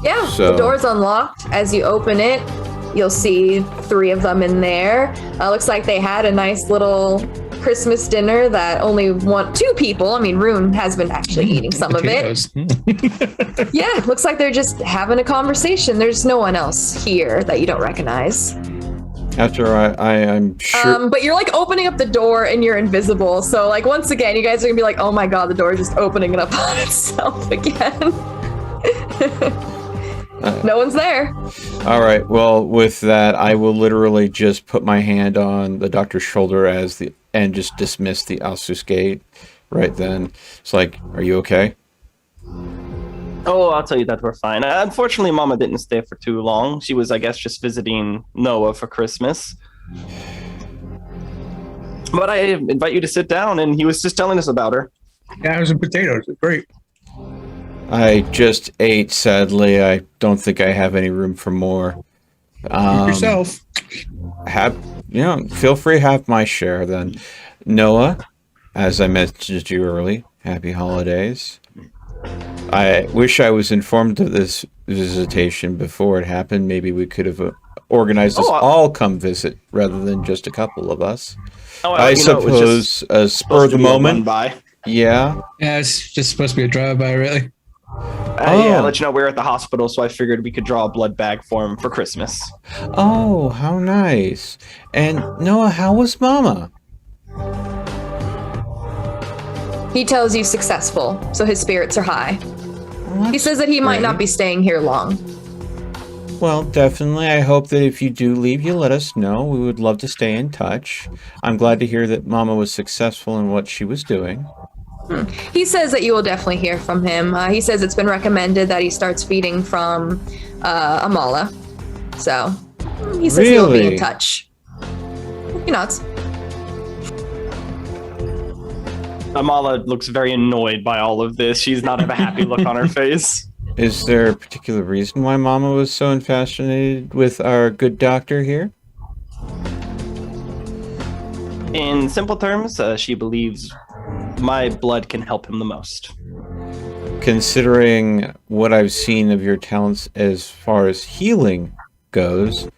A: Yeah,
C: So-
A: the door's unlocked. As you open it, you'll see 3 of them in there. Looks like they had a nice little Christmas dinner that only 2 people. I mean, Rune has been actually eating some of it.
B: Potatoes.
A: Yeah, looks like they're just having a conversation. There's no one else here that you don't recognize.
C: After I'm sure.
A: But you're like opening up the door and you're invisible. So like once again, you guys are gonna be like, oh my god, the door is just opening it up on itself again. No one's there.
C: All right. Well, with that, I will literally just put my hand on the doctor's shoulder and just dismiss the Alsusgate right then. It's like, are you okay?
F: Oh, I'll tell you that we're fine. Unfortunately, Mama didn't stay for too long. She was, I guess, just visiting Noah for Christmas. But I invite you to sit down, and he was just telling us about her.
B: Potatoes and potatoes. Great.
C: I just ate, sadly. I don't think I have any room for more.
B: Yourself.
C: Feel free to have my share then. Noah, as I messaged you early, happy holidays. I wish I was informed of this visitation before it happened. Maybe we could have organized us all come visit rather than just a couple of us. I suppose a spur of the moment.
F: By.
C: Yeah.
B: Yeah, it's just supposed to be a drive-by, really.
F: Yeah, I'll let you know we're at the hospital, so I figured we could draw a blood bag for him for Christmas.
C: Oh, how nice. And Noah, how was Mama?
A: He tells you successful, so his spirits are high.
C: Well,
A: He says that he might not be staying here long.
C: Well, definitely. I hope that if you do leave, you let us know. We would love to stay in touch. I'm glad to hear that Mama was successful in what she was doing.
A: He says that you will definitely hear from him. He says it's been recommended that he starts feeding from Amala. So he says he'll be in
C: Really?
A: touch. He nods.
F: Amala looks very annoyed by all of this. She's not have a happy look on her face.
C: Is there a particular reason why Mama was so infatuated with our good doctor here?
F: In simple terms, she believes my blood can help him the most.
C: Considering what I've seen of your talents as far as healing goes,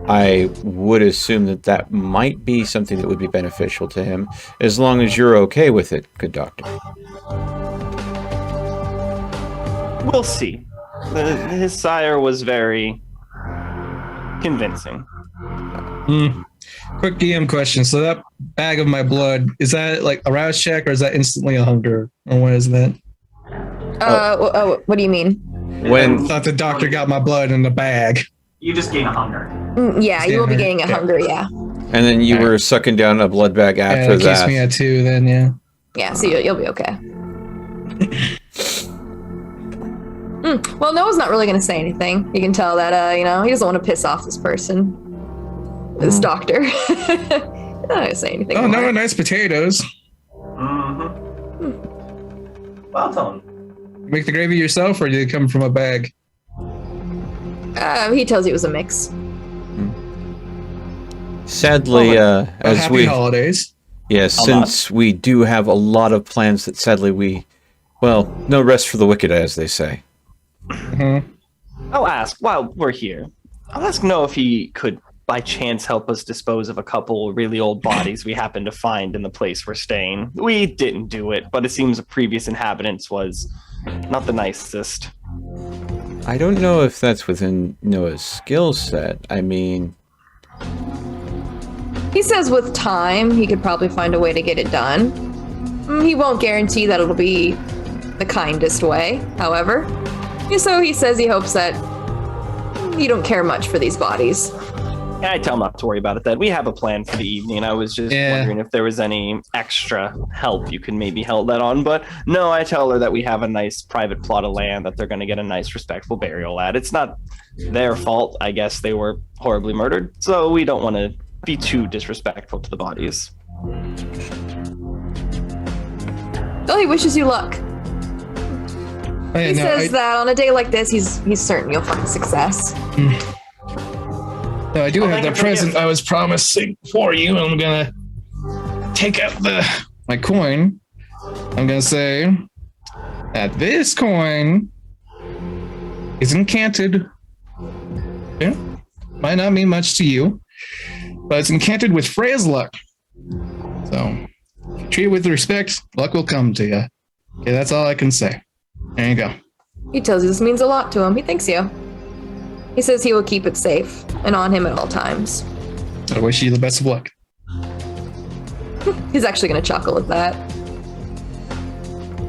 C: I would assume that that might be something that would be beneficial to him, as long as you're okay with it, good doctor.
F: We'll see. His sire was very convincing.
B: Quick DM question. So that bag of my blood, is that like a rouse check or is that instantly a hunger? Or what is that?
A: What do you mean?
C: When
B: I thought the doctor got my blood in the bag.
G: You just gain a hunger.
A: Yeah, you will be getting a hunger, yeah.
C: and then you were sucking down a blood bag after
B: Keeps
C: that.
B: me at 2 then, yeah.
A: Yeah, so you'll be okay. Well, Noah's not really going to say anything. You can tell that, he doesn't want to piss off this person. This doctor. He's not going to say anything.
B: Oh,
A: more.
B: no, nice potatoes.
G: Well done.
B: You make the gravy yourself or did it come from a bag?
A: He tells you it was a mix.
C: Sadly, as
B: happy
C: we
B: holidays.
C: since we do have a lot of plans that sadly no rest for the wicked, as they say.
F: I'll ask while we're here. I'll ask Noah if he could by chance help us dispose of a couple really old bodies we happened to find in the place we're staying. We didn't do it, but it seems the previous inhabitants was not the nicest.
C: I don't know if that's within Noah's skill set. I mean,
A: He says with time, he could probably find a way to get it done. He won't guarantee that it'll be the kindest way, however. So he says he hopes that you don't care much for these bodies.
F: I tell him not to worry about it then. We have a plan for the evening. I was just wondering if there was any extra help you can maybe help that on. But no, I tell her that we have a nice private plot of land that they're going to get a nice respectful burial at. It's not their fault. I guess they were horribly murdered. So we don't want to be too disrespectful to the bodies.
A: Well, he wishes you luck. He says that on a day like this, he's certain you'll find success.
B: No, I do have the present I was promising for you. I'm gonna take out my coin. I'm gonna say that this coin is incanted. Yeah, might not mean much to you, but it's incanted with Freya's luck. So, if you treat it with respect, luck will come to you. Okay, that's all I can say. There you go.
A: He tells you this means a lot to him. He thanks you. He says he will keep it safe and on him at all times.
B: I wish you the best of luck.
A: He's actually going to chuckle at that.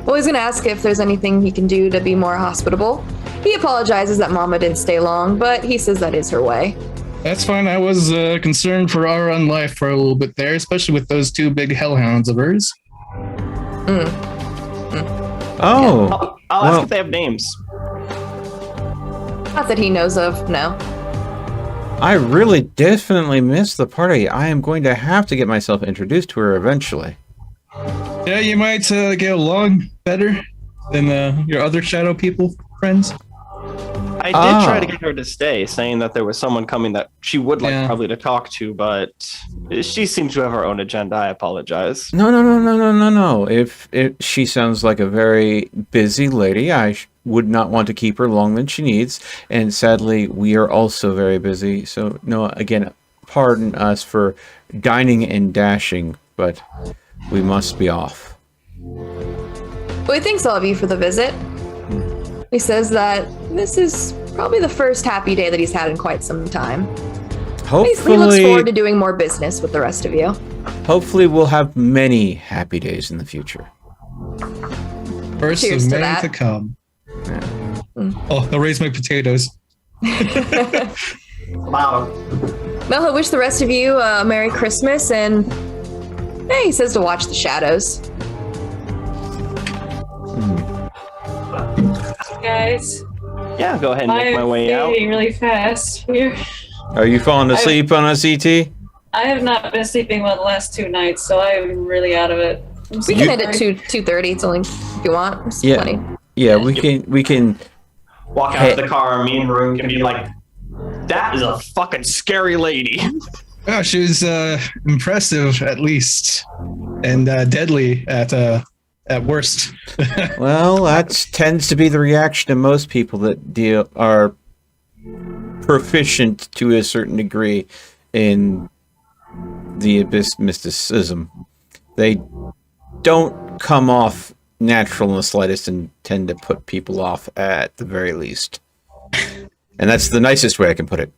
A: Well, he's going to ask if there's anything he can do to be more hospitable. He apologizes that Mama didn't stay long, but he says that is her way.
B: That's fine. I was concerned for our own life for a little bit there, especially with those 2 big hellhounds of hers.
C: oh,
F: I'll ask if they have names.
A: Not that he knows of, no.
C: I really definitely missed the party. I am going to have to get myself introduced to her eventually.
B: Yeah, you might get along better than your other shadow people, friends.
F: I did try to get her to stay, saying that there was someone coming that she would like probably to talk to, but she seems to have her own agenda. I apologize.
C: No. If she sounds like a very busy lady, I would not want to keep her longer than she needs. And sadly, we are also very busy. So, no, again, pardon us for dining and dashing, but we must be off.
A: Well, he thanks all of you for the visit. He says that this is probably the first happy day that he's had in quite some time.
C: Hopefully,
A: he looks forward to doing more business with the rest of you.
C: Hopefully we'll have many happy days in the future.
B: First
A: Cheers
B: of
A: to
B: many
A: that.
B: to come. Oh, I'll raise my potatoes.
G: Wow.
A: Well, he'll wish the rest of you a Merry Christmas, and he says to watch the shadows.
E: Guys,
F: Yeah, go ahead and make my way out.
E: I'm fading really fast here.
C: Are you falling asleep on us, ET?
E: I have not been sleeping well the last 2 nights, so I'm really out of it.
A: We can end at 2:30. It's only if you want. It's plenty.
C: Yeah, we can
G: Walk out of the car, me and Rune can be like, that is a fucking scary lady.
B: Oh, she was impressive at least, and deadly at worst.
C: Well, that tends to be the reaction of most people that are proficient to a certain degree in the abyss mysticism. They don't come off natural in the slightest and tend to put people off at the very least. And that's the nicest way I can put it.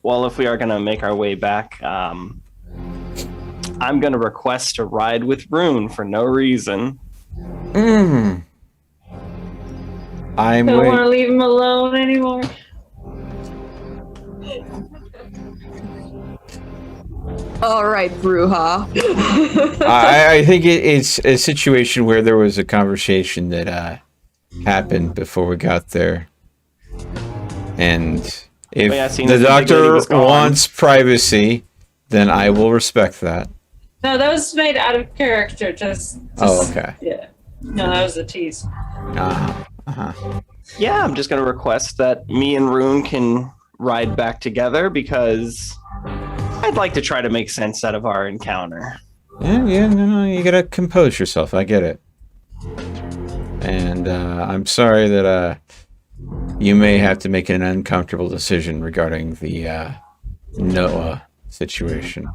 F: Well, if we are going to make our way back, I'm going to request a ride with Rune for no reason.
C: I'm
E: I don't want to leave him alone anymore.
A: All right, Bruja.
C: I think it's a situation where there was a conversation that happened before we got there. And if the doctor wants privacy, then I will respect that.
E: No, that was made out of character. Just
C: oh, okay.
E: Yeah. No, that was a tease.
F: Yeah, I'm just going to request that me and Rune can ride back together because I'd like to try to make sense out of our encounter.
C: Yeah, no, you gotta compose yourself. I get it. And I'm sorry that you may have to make an uncomfortable decision regarding the Noah situation.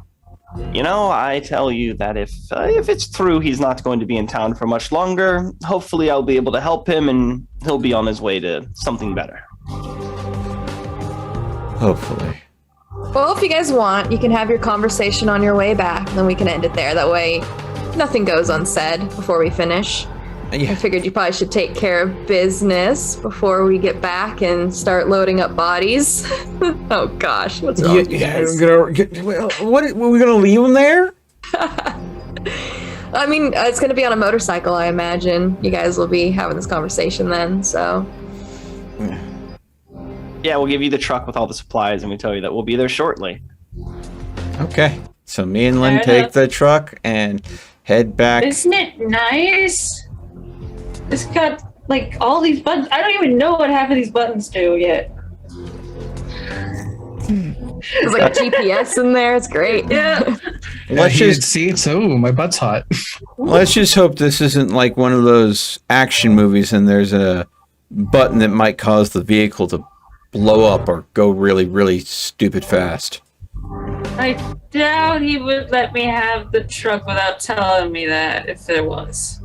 F: You know, I tell you that if it's true he's not going to be in town for much longer, hopefully I'll be able to help him and he'll be on his way to something better.
C: Hopefully.
A: Well, if you guys want, you can have your conversation on your way back, and then we can end it there. That way, nothing goes unsaid before we finish.
C: Yeah.
A: I figured you probably should take care of business before we get back and start loading up bodies. Oh gosh, what's wrong with you guys?
C: What? Are we gonna leave them there?
A: I mean, it's gonna be on a motorcycle, I imagine. You guys will be having this conversation then, so.
F: Yeah, we'll give you the truck with all the supplies, and we tell you that we'll be there shortly.
C: Okay, so me and Lynn take the truck and head back.
E: Isn't it nice? It's got like all these buttons. I don't even know what half of these buttons do yet.
A: There's like a GPS in there. It's great.
E: Yeah.
B: Let's just see it. So my butt's hot.
C: Let's just hope this isn't like one of those action movies and there's a button that might cause the vehicle to blow up or go really, really stupid fast.
E: I doubt he would let me have the truck without telling me that if there was.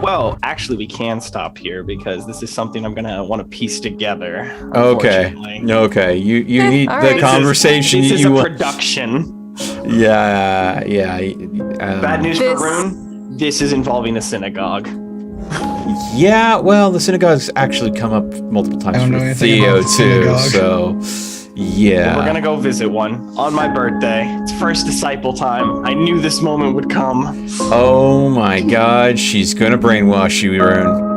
F: Well, actually, we can stop here because this is something I'm gonna want to piece together.
C: Okay. Okay. You need the
A: right.
C: conversation.
F: This is
C: you
F: a
C: want.
F: production.
C: Yeah.
F: Bad news for Rune. This is involving a synagogue.
C: Yeah. Well, the synagogue's actually come up multiple times for Theo too. So. Yeah.
F: Well, we're gonna go visit one on my birthday. It's first disciple time. I knew this moment would come.
C: Oh my God, she's gonna brainwash you, Rune.